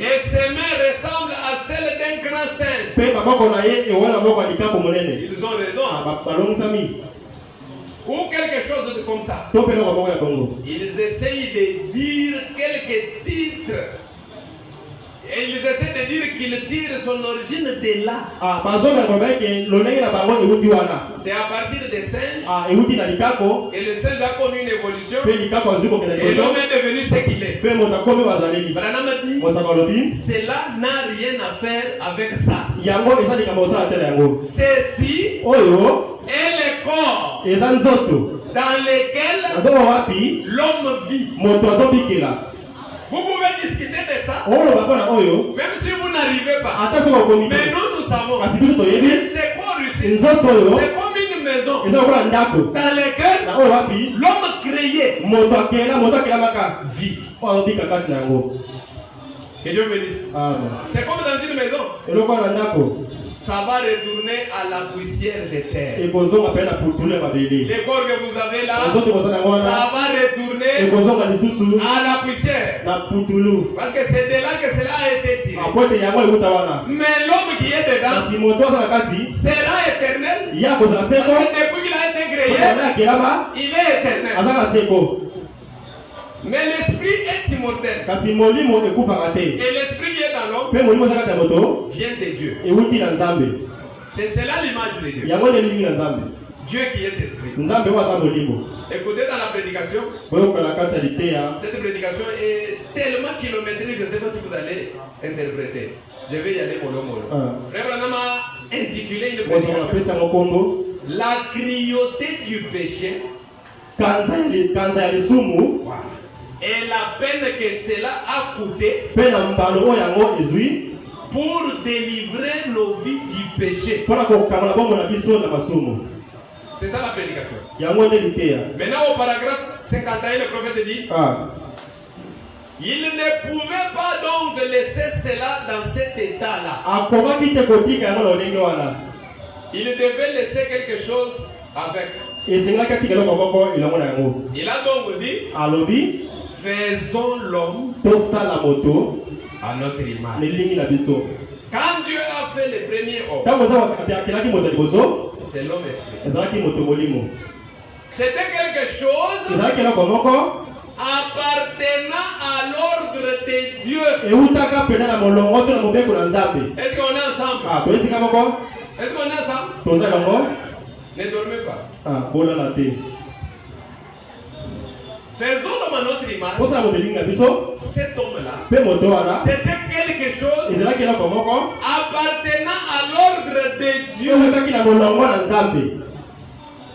Et ses mains ressemblent à celles d'un grand singe. Ils ont raison. Ou quelque chose de comme ça. Ils essayent de dire quelques titres. Et ils essaient de dire qu'il tire son origine de là. C'est à partir des singes. Et le singe a connu une évolution. Et l'homme est devenu ce qu'il est. Branham dit, cela n'a rien à faire avec ça. Ceci est le corps dans lequel l'homme vit. Vous pouvez discuter de ça, même si vous n'arrivez pas. Mais nous savons. C'est quoi Russie? C'est comme une maison dans laquelle l'homme créé vit. Que Dieu bénisse. C'est comme dans une maison. Ça va retourner à la poussière de terre. Les corps que vous avez là, ça va retourner à la poussière. Parce que c'est de là que cela a été tiré. Mais l'homme qui est dedans sera éternel. Parce que depuis qu'il a été créé, il est éternel. Mais l'esprit est immortel. Et l'esprit qui est dans l'homme vient de Dieu. C'est cela l'image de Dieu. Dieu qui est esprit. Écoutez dans la prédication. Cette prédication est tellement kilométrique, je ne sais pas si vous allez interpréter. Je vais y aller mollo. Frère Branham a intitulé une prédication La cruauté du péché. et la peine que cela a coûté pour délivrer nos vies du péché. C'est ça la prédication. Maintenant au paragraphe 51, le prophète dit il ne pouvait pas donc laisser cela dans cet état-là. Il devait laisser quelque chose avec. Il a donc dit faisons l'homme à notre image. Quand Dieu a fait le premier homme, c'est l'homme esprit. C'était quelque chose appartenant à l'ordre de Dieu. Est-ce qu'on est ensemble? Est-ce qu'on est ensemble? Ne dormez pas. Faisons l'homme à notre image. Cet homme-là, c'était quelque chose appartenant à l'ordre de Dieu.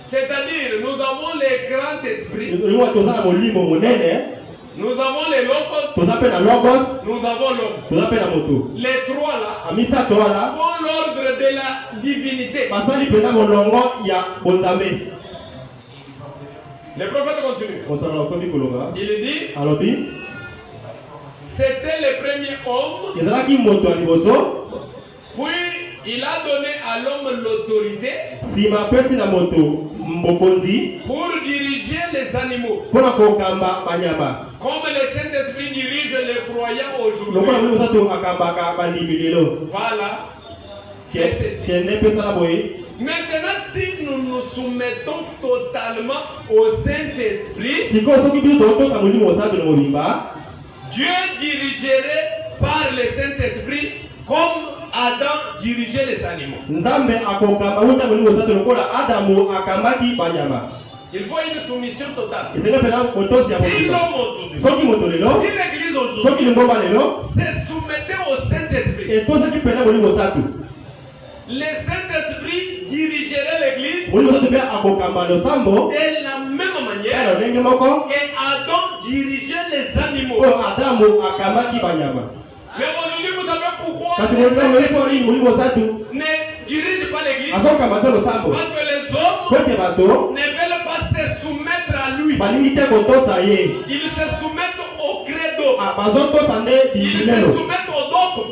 C'est-à-dire, nous avons les grands esprits, nous avons les logos, nous avons l'homme. Les trois là font l'ordre de la divinité. Le prophète continue. Il dit c'était le premier homme. Puis il a donné à l'homme l'autorité pour diriger les animaux. Comme le Saint-Esprit dirige les croyants aujourd'hui. Voilà. Maintenant, si nous nous soumettons totalement au Saint-Esprit, Dieu dirigerait par le Saint-Esprit comme Adam dirigeait les animaux. Il faut une soumission totale. Si l'Église aujourd'hui se soumettait au Saint-Esprit, le Saint-Esprit dirigerait l'Église de la même manière que Adam dirigeait les animaux. Mais aujourd'hui, vous savez pourquoi le Saint-Esprit ne dirige pas l'Église? Parce que les hommes ne veulent pas se soumettre à lui. Ils se soumettent au credo. Ils se soumettent au dogme.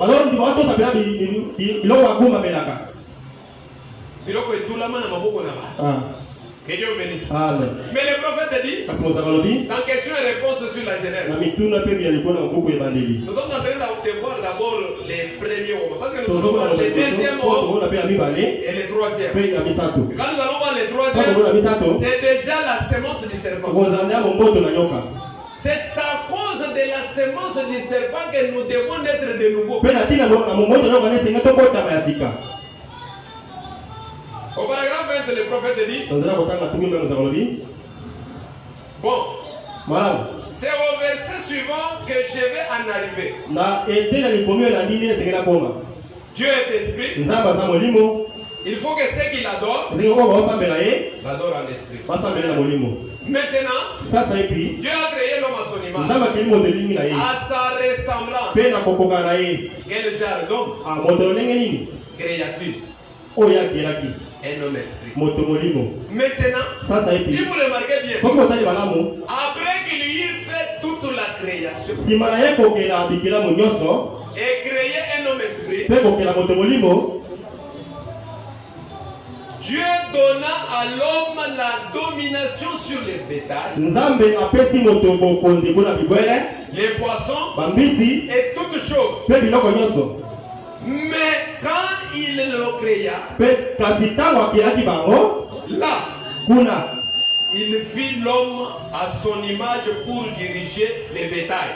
Que Dieu bénisse. Mais le prophète dit, dans question et réponse sur la Genèse, nous sommes en train de voir d'abord les premiers hommes. Parce que nous allons voir les deuxièmes hommes et les troisièmes. Quand nous allons voir les troisièmes, c'est déjà la sémence du serpent. C'est à cause de la sémence du serpent que nous devons être de nouveau. Au paragraphe 20, le prophète dit bon, c'est au verset suivant que je vais en arriver. Dieu est esprit. Il faut que ceux qui l'adorent l'adorent en esprit. Maintenant, Dieu a créé l'homme à son image, à sa ressemblance. Quel genre d'homme? Créature. Un homme esprit. Maintenant, si vous remarquez bien, après qu'il eut fait toute la création et créé un homme esprit, Dieu donna à l'homme la domination sur les bétails, les poissons et toutes choses. Mais quand il le créa, là, il fit l'homme à son image pour diriger les bétails.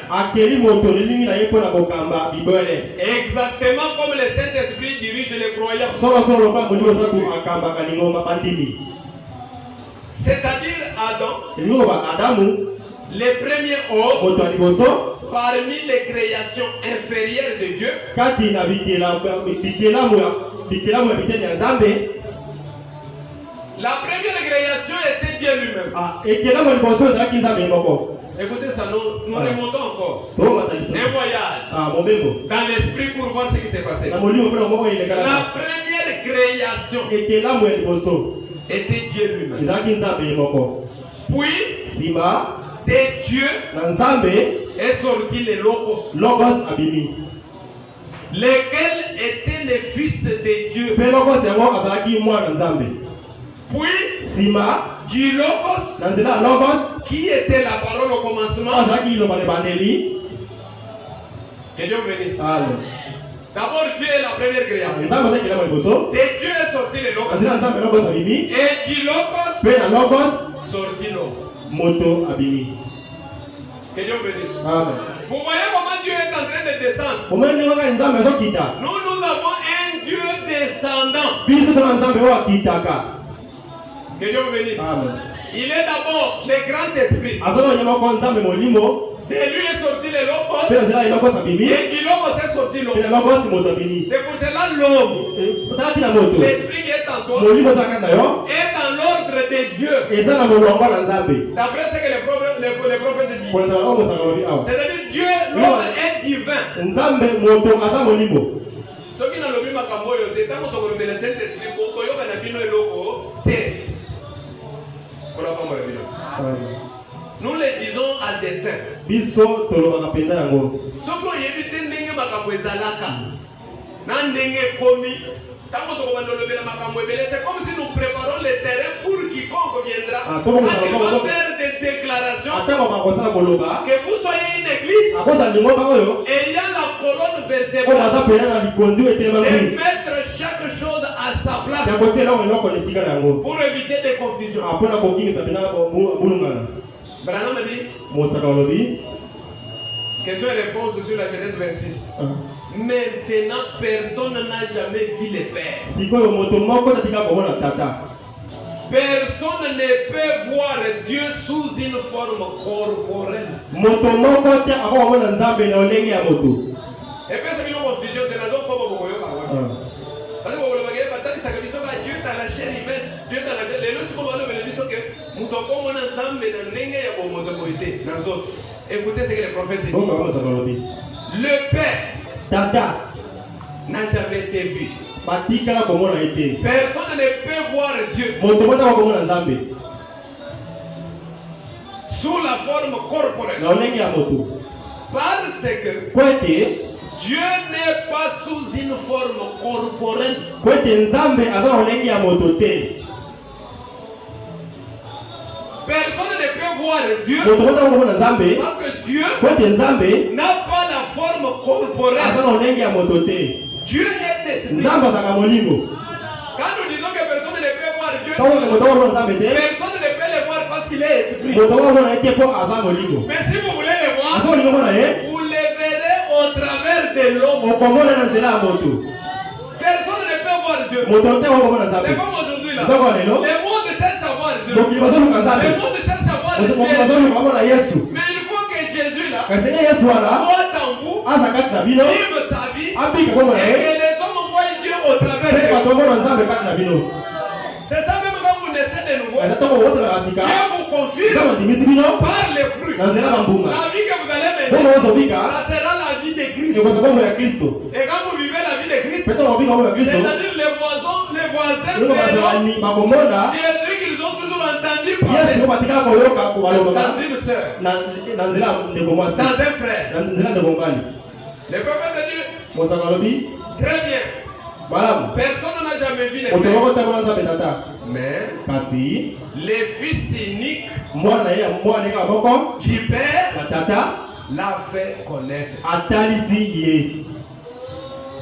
Exactement comme le Saint-Esprit dirige les croyants. C'est-à-dire Adam, les premiers hommes parmi les créations inférieures de Dieu, La première création était Dieu lui-même. Écoutez ça, nous remontons encore. Un voyage dans l'esprit pour voir ce qui s'est passé. La première création était Dieu lui-même. Puis, de Dieu est sorti le Logos, lesquels étaient les fils de Dieu. Puis, du Logos, qui était la parole au commencement. Que Dieu bénisse. D'abord, Dieu est la première création. De Dieu est sorti le Logos. Et du Logos, sorti l'homme. Que Dieu bénisse. Vous voyez comment Dieu est en train de descendre. Nous avons un Dieu descendant. Que Dieu bénisse. Il est d'abord le grand esprit. De lui est sorti le Logos. Et du Logos est sorti l'homme. C'est pour cela l'homme, l'esprit qui est en toi, est dans l'ordre de Dieu. D'après ce que les prophètes disent. C'est-à-dire Dieu, l'homme est divin. Ceux qui n'ont pas vu ma camoyo, de temps où on a le Saint-Esprit, pour que vous ayez le logo, nous le disons à dessein. Ce qu'on y évite de makambo ezalaka. Nandenge komi. C'est comme si nous préparons le terrain pour quiconque viendra. Quand il va faire des déclarations, que vous soyez une église, ayant la colonne vertébrale, et mettre chaque chose à sa place pour éviter des confusions. Branham dit, question et réponse sur la Genèse 26. Maintenant, personne n'a jamais vu le Père. Personne ne peut voir Dieu sous une forme corporelle. Et puis, c'est une confusion. Dieu dans la chair humaine, Dieu dans la chair. Les écoutez ce que les prophètes disent. Le Père n'a jamais été vu. Personne ne peut voir Dieu sous la forme corporelle. Parce que Dieu n'est pas sous une forme corporelle. Personne ne peut voir Dieu parce que Dieu n'a pas la forme corporelle. Dieu est esprit. Quand nous disons que personne ne peut voir Dieu, personne ne peut le voir parce qu'il est esprit. Mais si vous voulez le voir, vous le verrez au travers de l'homme. Personne ne peut voir Dieu. C'est comme aujourd'hui là. Le monde cherche à voir Dieu. Le monde cherche à voir Jésus. Mais il faut que Jésus là soit en vous, vive sa vie, et que les hommes voient Dieu au travers de vous. C'est ça même quand vous naissez de nouveau. Dieu vous confirme par les fruits. La vie que vous allez mener, ça sera la vie de Christ. Et quand vous vivez la vie de Christ, c'est-à-dire les voisins verront Jésus qu'ils ont toujours entendu parler dans une sœur, dans un frère. Le prophète de Dieu, très bien. Personne n'a jamais vu le Père. Mais le Fils unique du Père l'a fait connaître.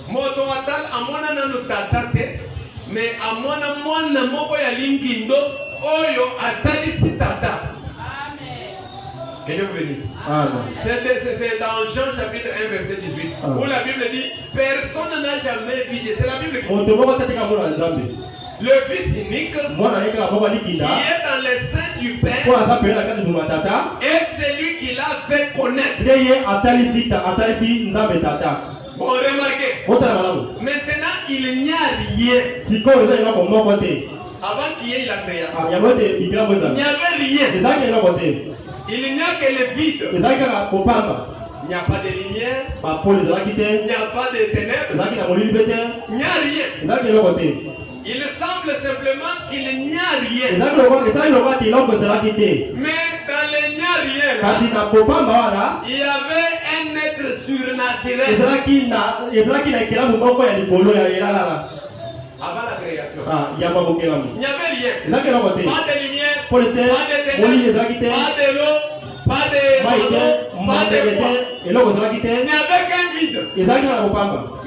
Moto atal amona nanu tatate, mais amona mwana moko ya lingindo oyo atalisi tata. Que Dieu vous bénisse. C'est dans Jean chapitre 1 verset 18 où la Bible dit personne n'a jamais vu. C'est la Bible qui dit le Fils unique qui est dans les seins du Père et c'est lui qui l'a fait connaître. Bon, remarquez. Maintenant, il n'y a rien Avant qu'il y ait la création, Il y avait il n'y avait rien. Il n'y a que le vide. Il n'y a pas de lumière. Il n'y a pas de ténèbres. Il n'y a rien. Il semble simplement qu'il n'y a rien. Mais dans le n'y a rien là, il y avait un être surnaturel avant la création. Il n'y avait rien. Pas de lumière, pas de ténèbres, pas de l'eau, pas de poisson, pas de bois. Il n'y avait qu'un vide.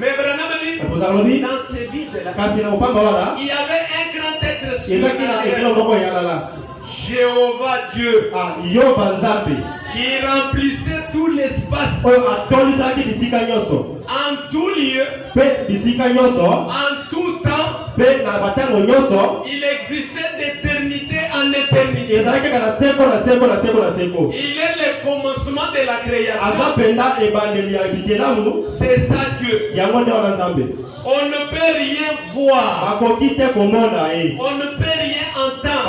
Mais Branham dit, dans ce vide-là, il y avait un grand être surnaturel. Jéhovah Dieu qui remplissait tout l'espace en tout lieu, en tout temps. Il existait d'éternité en éternité. Il est le commencement de la création. C'est ça Dieu. On ne peut rien voir. On ne peut rien entendre.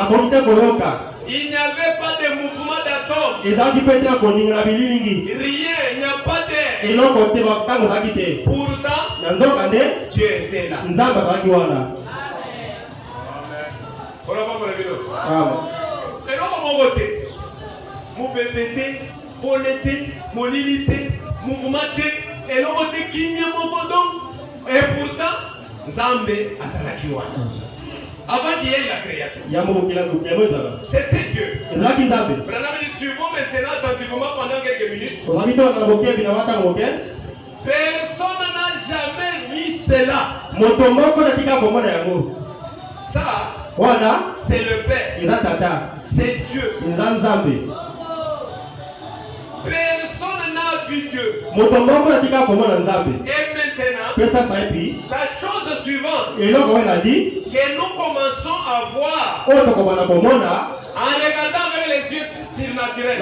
Il n'y avait pas de mouvement d'atomes. Rien, il n'y a pas d'air. Pourtant, Dieu était là. Et pourtant, Zambé avant qu'il y ait la création, c'était Dieu. Suivons maintenant attentivement pendant quelques minutes. Personne n'a jamais vu cela. Ça, c'est le Père. C'est Dieu. Personne n'a vu Dieu. Et maintenant, la chose suivante que nous commençons à voir en regardant avec les yeux surnaturels.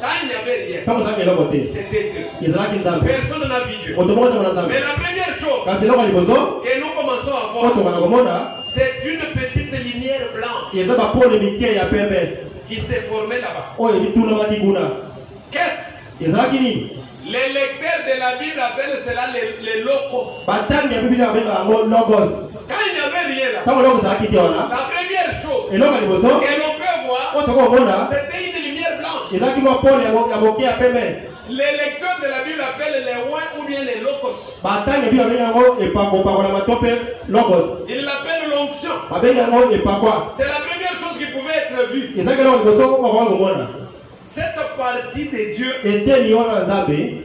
Quand il n'y avait rien, c'était Dieu. Personne n'a vu Dieu. Mais la première chose que nous commençons à voir, c'est une petite lumière blanche qui s'est formée là-bas. Qu'est-ce? Les lecteurs de la Bible appellent cela les logos. Quand il n'y avait rien là, la première chose que l'on peut voir, c'était une lumière blanche. Les lecteurs de la Bible appellent les oins ou bien les logos. Ils l'appellent l'onction. C'est la première chose qui pouvait être vue. Cette partie de Dieu,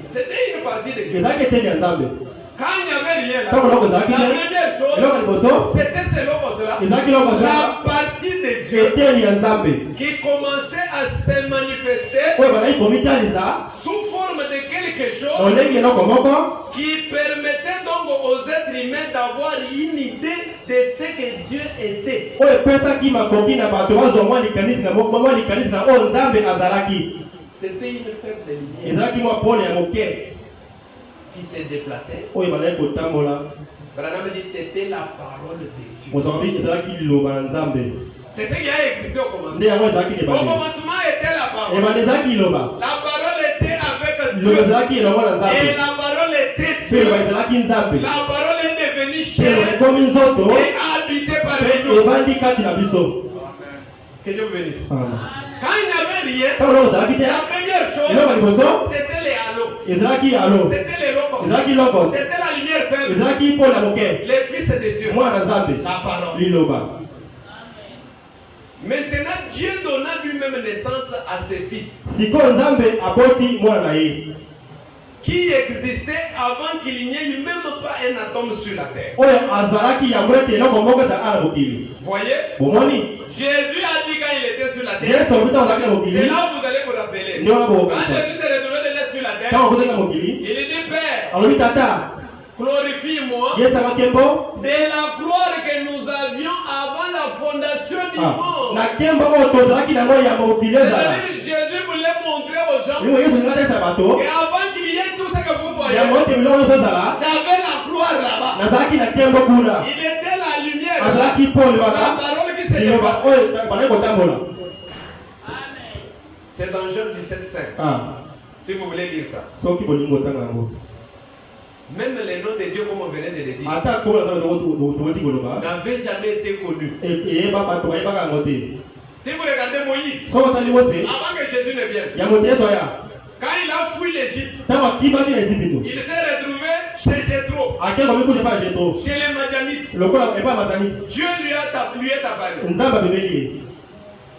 c'était une partie de Dieu. Quand il n'y avait rien là, la première chose, c'était ce logos-là, la partie de Dieu qui commençait à se manifester sous forme de quelque chose qui permettait donc aux êtres humains d'avoir une idée de ce que Dieu était. C'était une faible lumière qui s'est déplacée. Branham dit c'était la parole de Dieu. C'est ce qui a existé au commencement. Au commencement était la parole. La parole était avec Dieu. Et la parole était Dieu. La parole est devenue chair et habitée par nous. Que Dieu vous bénisse. Quand il n'y avait rien, la première chose, c'était les halos. C'était les logos. C'était la lumière faible. Les fils de Dieu. La parole. Maintenant, Dieu donna lui-même naissance à ses fils qui existaient avant qu'il n'y ait même pas un atome sur la terre. Voyez? Jésus a dit quand il était sur la terre, c'est là où vous allez vous rappeler. Quand Jésus s'est retrouvé de l'être sur la terre, il dit Père, glorifie-moi de la gloire que nous avions avant la fondation du monde. C'est-à-dire Jésus voulait montrer aux gens qu'avant qu'il y ait tout ce que vous voyez, voyais, j'avais la gloire là-bas. Il était la lumière. La parole qui s'était passée. C'est dans Jean 17,5. Si vous voulez lire ça. Même les noms de Dieu, comme on venait de le dire, n'avaient jamais été connus. Si vous regardez Moïse, avant que Jésus ne vienne, quand il a fui l'Égypte, il s'est retrouvé chez Jéthro, chez les Madianites. Dieu lui est apparu.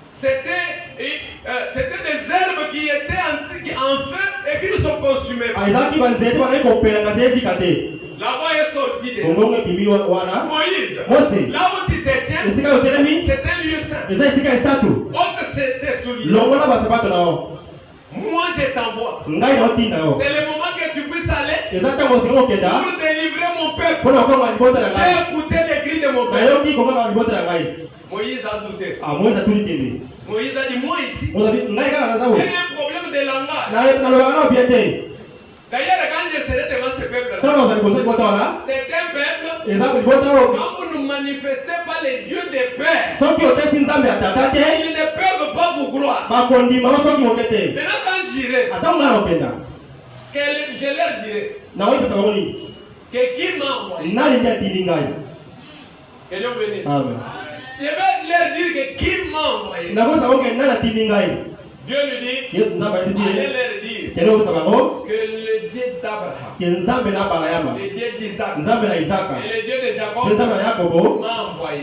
C'était des herbes qui étaient en feu et qui nous sont consumées. La voix est sortie de Moïse. Là où tu te tiens, c'est un lieu saint. Autre c'était soulier. Moi je t'envoie. C'est le moment que tu puisses aller pour délivrer mon peuple. J'ai écouté les cris de mon peuple. Moïse a douté. Moïse a dit, moi ici, il y a un problème de langage. D'ailleurs, quand je serai devant ce peuple-là, c'est un peuple, quand vous ne manifestez pas les dieux des pères, ils ne peuvent pas vous croire. Maintenant, quand j'irai, je leur dirai que qui m'a envoyé. Que Dieu bénisse. Je vais leur dire que qui m'a envoyé. Dieu lui dit, allez leur dire que le Dieu d'Abraham, le Dieu d'Isaac et le Dieu de Jacob m'a envoyé.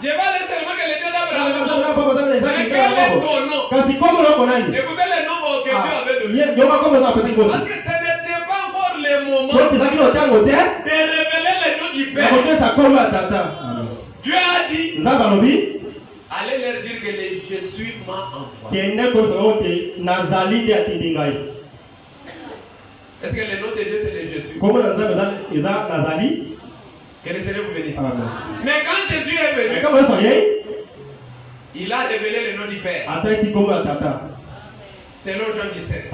Je vais aller seulement que le Dieu d'Abraham. Mais quel est ton nom? Écoutez le nom que Dieu avait donné. Parce que ce n'était pas encore le moment de révéler le nom du Père. Dieu a dit, allez leur dire que le Jésus m'a envoyé. Est-ce que le nom de Dieu c'est le Jésus? Que le Seigneur vous bénisse. Mais quand Jésus est venu, il a révélé le nom du Père. Selon Jean 17,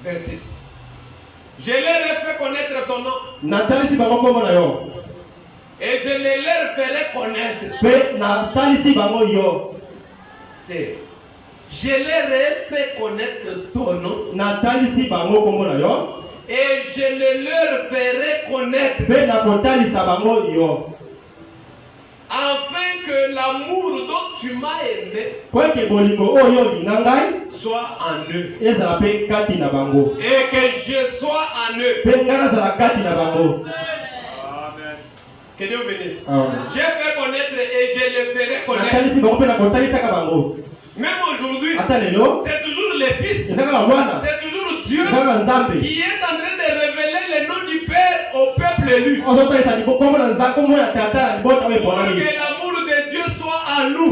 26. Je leur ai fait connaître ton nom. Et je ne leur ferai connaître. Je leur ai fait connaître ton nom. Et je ne leur ferai connaître. Afin que l'amour dont tu m'as aimé soit en eux. Et que je sois en eux. Que Dieu bénisse. J'ai fait connaître et je le ferai connaître. Même aujourd'hui, c'est toujours le Fils, c'est toujours Dieu qui est en train de révéler le nom du Père au peuple élu. Pour que l'amour de Dieu soit en nous.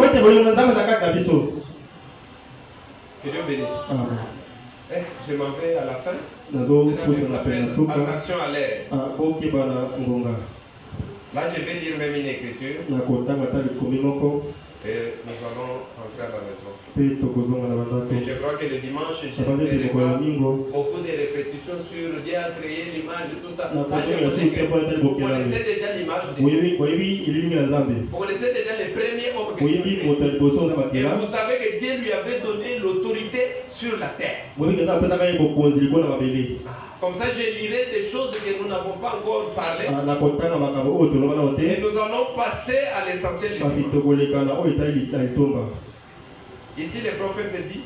Que Dieu bénisse. Je m'en vais à la fin. Attention à l'air. Là, je vais lire même une écriture. Et nous allons rentrer à la maison. Et je crois que le dimanche, j'ai fait beaucoup de répétitions sur Dieu a créé l'image et tout ça. Vous connaissez déjà l'image de Dieu. Vous connaissez déjà les premiers hommes que Dieu a créés. Et vous savez que Dieu lui avait donné l'autorité sur la terre. Comme ça, je lirai des choses que nous n'avons pas encore parlé. Et nous allons passer à l'essentiel du dimanche. Ici, le prophète dit,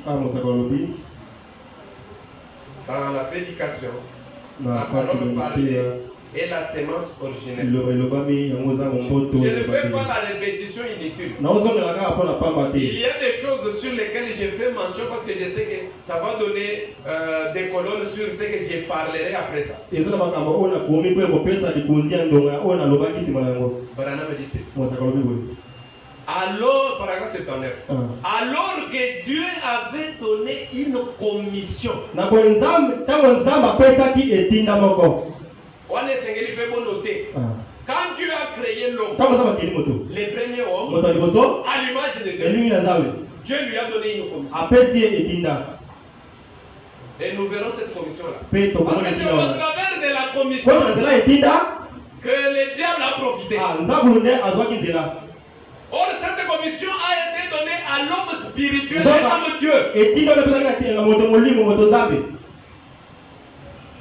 dans la prédication, la parole parlée est la sémence originelle. Je ne fais pas la répétition inutile. Il y a des choses sur lesquelles j'ai fait mention parce que je sais que ça va donner des colonnes sur ce que je parlerai après ça. Branham dit ceci. Alors, paragraphe 79. Alors que Dieu avait donné une commission. On est singeli peut noter. Quand Dieu a créé l'homme, les premiers hommes, à l'image de Dieu, Dieu lui a donné une commission. Et nous verrons cette commission-là. Pe to Parce komona que c'est tina au wana. travers de la commission Kwa nzela etinda, que le diable a profité. nzambe nde azwaki nzela. Or, cette commission a été donnée à l'homme spirituel Donc, et comme Dieu. Etinda oyo epesaki na moto molimo, moto nzambe.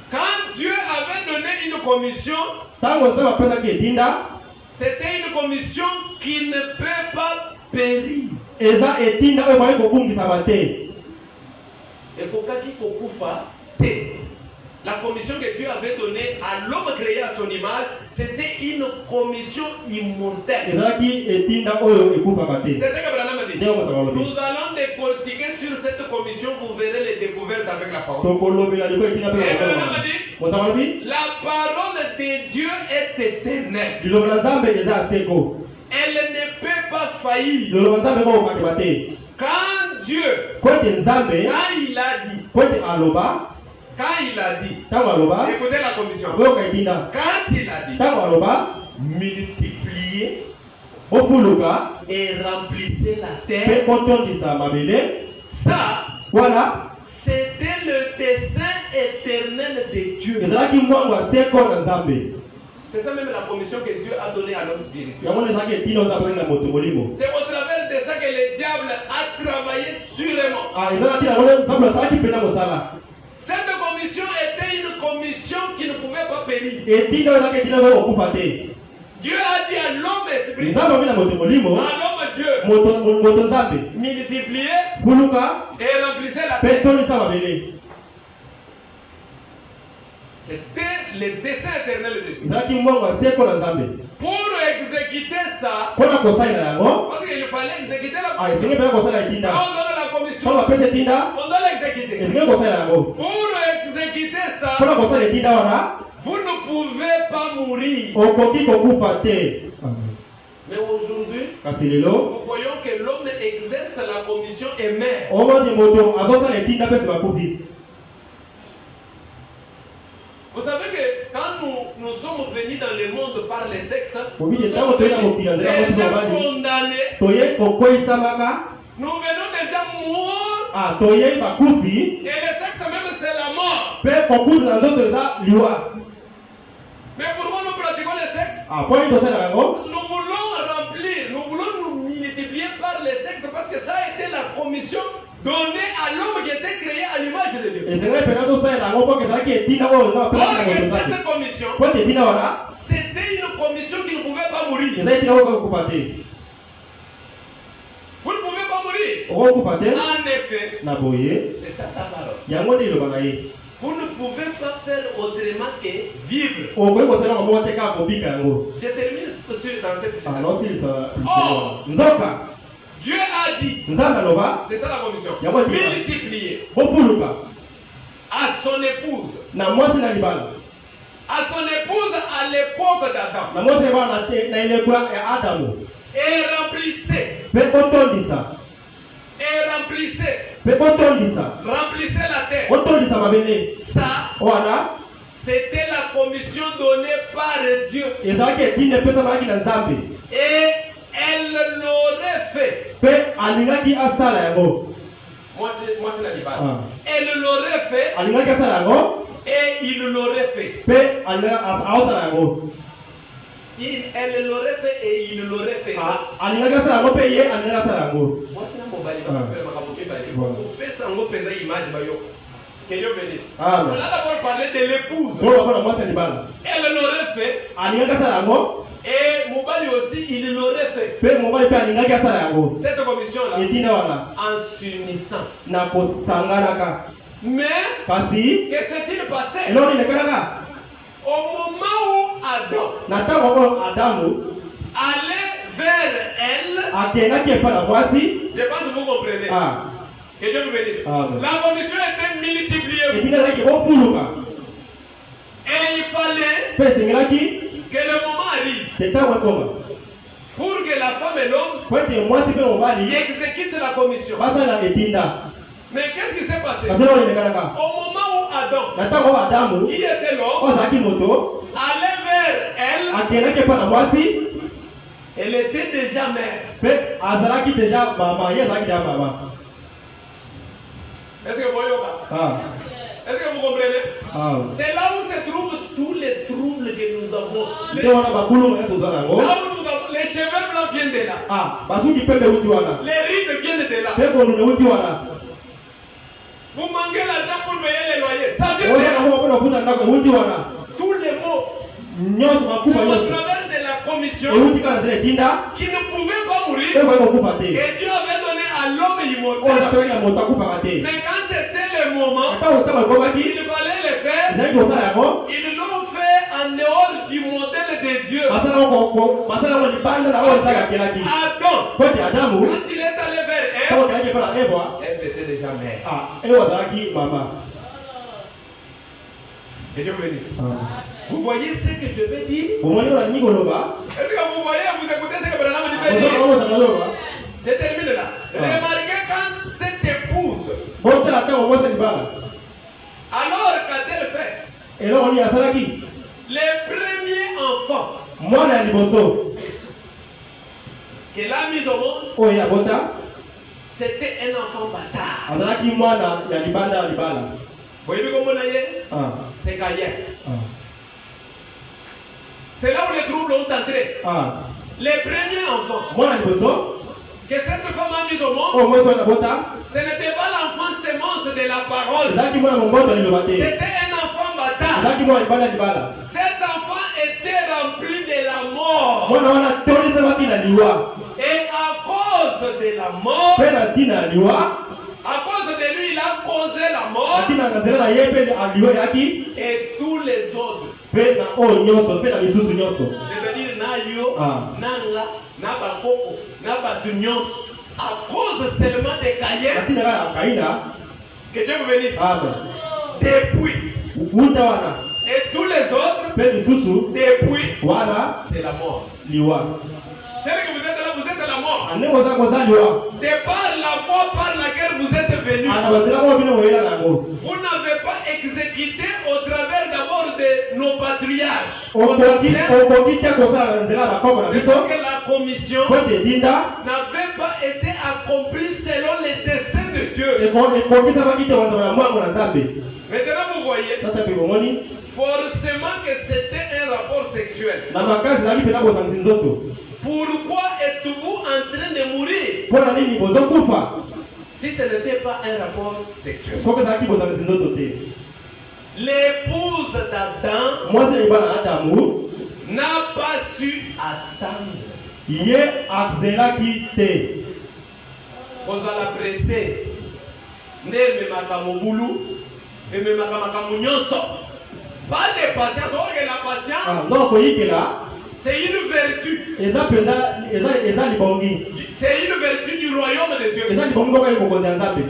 Quand Dieu avait donné une commission, Tango nzambe apesaki etinda, c'était une commission qui ne peut pas périr. eza etinda oyo bali kobungisama te. Ekokaki kokufa te. La commission que Dieu avait donnée à l'homme créé à son image, c'était une commission immortelle. Ezalaki etinda oyo ekufaka te. C'est ce que Branham a dit. Ndengo mosaka lobi. Nous allons décortiquer sur cette commission, vous verrez les découvertes avec la parole. Tokolobela liko etinda pe Et Branham bakolo. a dit, Mosaka lobi. la parole de Dieu est éternelle. Liloba na nzambe eza seko. Elle ne peut pas faillir. Liloba na nzambe ngo okakeba te. Quand Dieu, Kote nzambe, quand il a dit, kote aloba, quand il a dit, tango aloba, écoutez la commission. oyoka etinda. Quand il a dit, Tango aloba, multipliez okuluka, et remplissez la pe terre, kotondisa mabele. ça, Wana, c'était le dessein éternel de Dieu. ezalaki mwango ya seko na nzambe. C'est ça même la commission que Dieu a donnée à l'homme spirituel. Yango ezalaki etinda oyo apesaki na moto molimo. C'est au travers de ça que le diable a travaillé sûrement. Ezalaki na yango nzambe asalaki mpena mosala. Cette commission était une commission qui ne pouvait pas périr. Etinda oyo ezalaki etinda oyo okufa te. Dieu a dit à l'homme spirituel, Nzambe obi na moto molimo, à l'homme Dieu, moto nzambe, multipliez kuluka, et remplissez la pe terre. tondisa mabele. C'était le dessein éternel de Dieu. Ezalaki mwango ya seko na nzambe. Pour exécuter ça, Mpona kosalela yango, parce qu'il fallait exécuter la commission. esengeli mpena kosala Quand etinda. on donne la Tango commission, apesa etinda, on doit l'exécuter. esengeli kosala yango. Pour exécuter ça, Mpona kosala etinda wana, vous ne pouvez pas mourir. okoki kokufa te. Mais aujourd'hui, Kasi lelo, nous voyons que l'homme exerce la commission et meurt. omoni moto azosala etinda mpe sima kufi. Vous savez que quand nous sommes venus dans le monde par les sexes, Oui, nous mais sommes quand on est dans mon pays, déjà on est condamnés. Toye kokoisamaka, Nous venons déjà morts. toye bakufi, Et le sexe même, c'est la mort. mpe kokufi na nzoto eza liwa. Mais pourquoi nous pratiquons le sexe? Mponi tosala yango, Nous voulons remplir, nous voulons nous multiplier par le sexe parce que ça a été la commission donnée à l'homme qui était créé à l'image de Dieu. esengeli mpena tosalela yango mpo ezalaki etinda oyo eza Or bapesaki na que moto nzambe. cette commission, Po ete etinda wana, c'était une commission qui ne pouvait pas mourir. eza etinda oyo kokufa te. Vous ne pouvez pas mourir. Okokufa te, En effet, na boye, c'est ça sa parole. yango nde elobaka ye. Vous ne pouvez pas faire autrement que vivre. Okoki kosala yango moko te kaka kobika yango. Je termine dans cette situation. Naosilisa Oh! nzoka, Dieu a dit, nzambe aloba, c'est ça la commission, Yango dit. multiplier bopuluka à son épouse. na mwasi na libala. À son épouse à l'époque d'Adam. Na mwasi ebala na eleko ya Adamu. Et remplissez. Mpe kotondisa, Et remplissez. mpe kotondisa, Remplissez la terre. kotondisa mabele. Ça, Wana, c'était la commission donnée par Dieu. ezalaki etinda epesamaki na nzambe. Et elle l'aurait fait. Mpe alingaki asala yango. Moi, c'est la Bible. Ah. Elle l'aurait fait. Alingaki asala yango, Et il l'aurait fait. mpe aosala yango. Elle l'aurait fait et il l'aurait fait. Alingaki asala yango, mpe ye alingaki asala yango. Moi, c'est la mobile. Voilà. Que Dieu bénisse. Amen. On a d'abord parlé de l'épouse. Oyo bakona mwasi ya libala. Elle l'aurait fait. Alingaki asala yango, Et Mobali aussi, il l'aurait fait. mpe mobali mpe alingaki asala yango. Cette commission-là, Etinda wana, en s'unissant. na kosanganaka. Mais, Kasi, que s'est-il passé? eloko elekelaka, Au moment où Adam na ntango oyo Adamu allait vers elle, akendaki epai na mwasi, je pense que vous comprenez. Que Dieu vous bénisse. Amen. La commission était multipliée. etinda ezalaki kopuluka. Et il fallait Mpe esengelaki que le moment arrive te ntango ekoma pour que la femme et l'homme po ete mwasi mpe mobali exécutent la commission. basala etinda. Mais qu'est-ce qui s'est passé? Kasi eloko elekelaka, Au moment où Adam, na ntango oyo Adamu qui était l'homme, oyo azalaki moto, allait vers elle, akendaki epai na mwasi, elle était déjà mère. mpe azalaki deja mama, ye azalaki deja mama. Est-ce que vous voyez? Est-ce que vous comprenez? Ah. C'est là où se trouvent tous les troubles que nous avons. Ndio wana bakulu mwetu Là zanango. où nous avons les cheveux blancs viennent de là. Ah, basuki pembe uti wana. Les rides viennent de là. Pepo nune uti wana. Vous manquez l'argent pour payer les loyers. Ça vient de Oya là. kama wapenda kuta ndako uti wana. Tous les mots. Nyoso C'est makufa au yoso. travers de la commission Uti kana zile tinda. qui ne pouvait pas mourir. Pepo iko kufa te. Et Dieu avait donné à l'homme Oya immortel. peka mota kufa kate. Mais quand c'était le moment, Ata utama kwa il ki. fallait le faire. Zaki osala yako. Ils l'ont fait en dehors du modèle de Dieu. Masala ko masala ko libanda na wao saka kelaki. Adam, Kote Adamu. quand il est allé vers Kama Ève, kelaki kwa Eva. Ève était déjà mère. Ah, Eva zaki mama. Et Dieu vous bénisse. Ah. Vous voyez ce que je vais dire? Bomoni wana nyingo loba. Est-ce que vous voyez, vous écoutez ce que Branham dit? Ozo kama zakaloba. Je termine là. Remarquez quand cette épouse, Bonte la tango mwasa libala. alors qu'a-t-elle fait? Elo oni asalaki. Les premiers enfants Mwana ya liboso. qu'elle a mis au monde, Oyo ya bota. c'était un enfant bâtard. Azalaki mwana ya libanda ya libala. Vous voyez comment on a dit? Ah. C'est Caïn. Ah. C'est là où les troubles ont entré. Ah. Les premiers enfants Mwana liboso. que cette femme a mis au monde, Oyo mwesa na bota. ce n'était pas l'enfant sémence de la parole. Azalaki mwana mongoto liloba te. C'était un enfant bâtard. Azalaki mwana libanda ya libala. Cet enfant était rempli de la mort. Mwana wana tolisemaki na liwa. Et à cause de la mort, Mpe na ntina ya liwa. à cause de lui, il a causé la mort. Na ntina na nzela na ye mpe aliwa yaki. Et tous les autres, Mpe na oyo nyonso. Mpe na misusu nyonso. c'est-à-dire na yo, Ah. na nga, na bakoko, na batu nyonso, à cause seulement de Na Caïn, ntina kaka ya Kaina. que Dieu vous bénisse. Amen. Depuis. Wuta wana. Et tous les autres, Mpe misusu. depuis, Wana c'est la mort. liwa. C'est-à-dire que vous êtes là, vous êtes à la mort. Andengo za kozaliwa. De par la voie par laquelle vous êtes venus, Ana bazela ko bino moyela nango. vous n'avez pas exécuté au travers d'abord de nos patriarches. Okoki te kosala na nzela ya bakoko na C'est biso. parce que la commission Kote dinda. n'avait pas été accomplie selon les desseins de Dieu. Ekokisamaki te wanzama na mwango na Nzambe. Maintenant, vous voyez, Sasa pe bomoni. forcément que c'était un rapport sexuel. Na makazi zali pena bosanzi nzoto. Pourquoi êtes-vous en train de mourir Pona nini bozokufa? si ce n'était pas un rapport sexuel? Soki zaki bosanzi nzoto te. L'épouse d'Adam Mwasi libala na Adamu. n'a pas su attendre. Ye azelaki te. Kozala pressé. Nde memaka mobulu, memaka makambo nyonso. Pas de patience. Or que la patience, Non koyikela. c'est une vertu. Eza libongi. C'est une vertu du royaume de Dieu. Eza libongi moko ekokonzi ya Nzambe.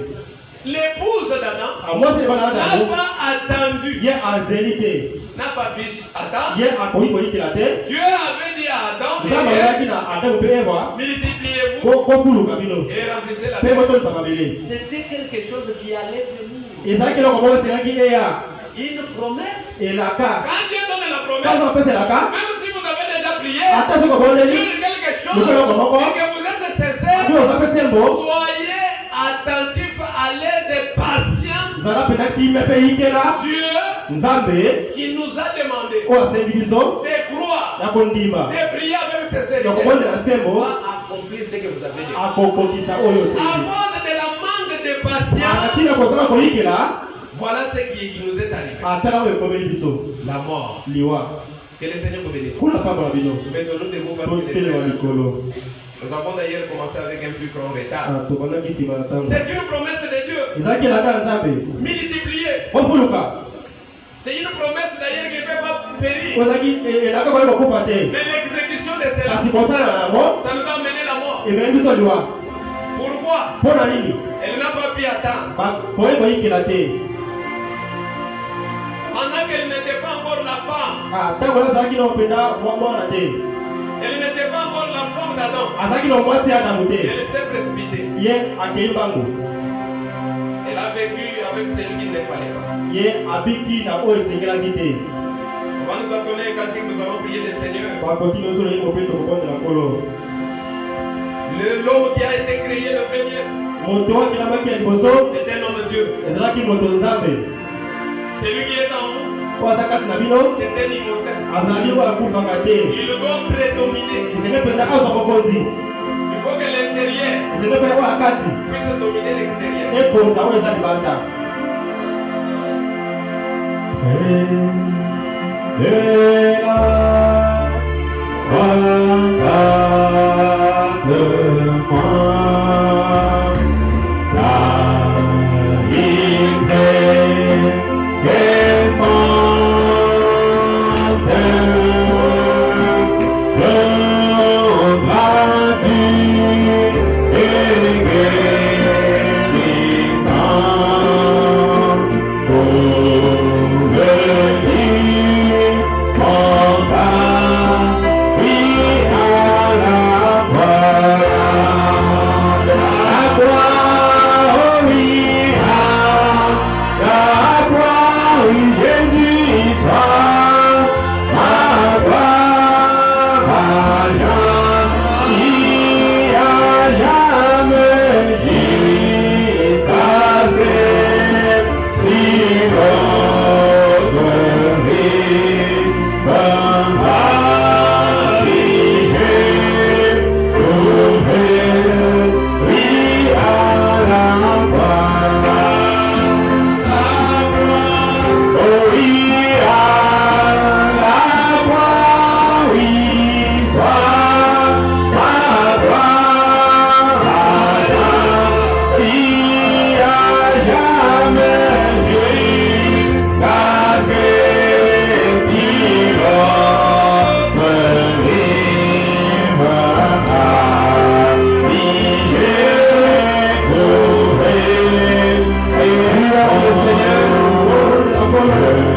L'épouse d'Adam Mwasi libala na n'a Adamu. pas attendu, Ye azeli te. n'a pas pu attendre. Ye akoki koyikela te. Dieu avait dit à Adam, Nzambe ayaki na Adamu mpe Eva. multipliez-vous Kofuluka bino. et remplissez la Mpe terre. botolisa mabele. C'était quelque chose qui allait venir. Ezalaki eloko moko eselaki eya. Une promesse. Elaka. Quand Dieu donne la Kazo promesse, apeselaka. même si vous avez déjà prié Ata soki sur okoleli. quelque chose Nous allons comment? et que vous êtes sincère, Adi ozapesi embo. soyez attentifs, à l'aise et patients. Zala pena kime mpe yikela. Dieu Nzambe. qui nous a demandé Oyo asengi biso. de croire, Ya kondima. de prier avec sincérité, Ya kobondela sembo. va accomplir ce que vous avez dit. Akokokisa oyo À osengi. cause de la manque de patience, Anatina kozala koyikela. voilà ce qui nous est arrivé. Atala oyo ekomeli biso. La mort. Liwa. Que le Seigneur vous bénisse. Kuna pamba na bino. Mettons-nous debout parce qu'il est Totelewa très tard. likolo. Nous avons d'ailleurs commencé avec un plus grand retard. Tokondaki nsima na ntango. C'est une promesse de Dieu. Ezalaki elaka ya Nzambe. Multipliée. Kofuluka. C'est une promesse d'ailleurs qui ne peut pas périr. Ozalaki elaka koyeba kokufa te. Mais l'exécution de cela, Kasi kosala yango. ça nous a amené la mort. Emeli biso liwa. Pourquoi? Mpona nini? Elle n'a pas pu attendre. Koyeba koyikela te. Pendant qu'elle n'était pas encore la femme, Ntango nazalaki na openda mwana te. elle n'était pas encore la femme d'Adam. Azalaki na mwasi ya Adamu te. Elle s'est précipitée. Ye akei mbango. Elle a vécu avec celui qu'il ne fallait pas. Ye abiki na oyo esengelaki te. On va nous appeler quand nous allons prier le Seigneur. Bakoki nyonso loyei mpe tokobondela nkolo. L'homme qui a été créé le premier, Moto wakilamaki ya liboso c'est un homme Dieu. ezalaki moto Nzambe. Celui qui est en vous, Oza kati na bino c'est un immortel. azali oyo akufaka te. Il doit prédominer. Esenge mpenza azwa bokonzi. Il faut que l'intérieur Esenge mpe oyo akati puisse dominer l'extérieur. ekonza oyo eza libanda. Seigneur,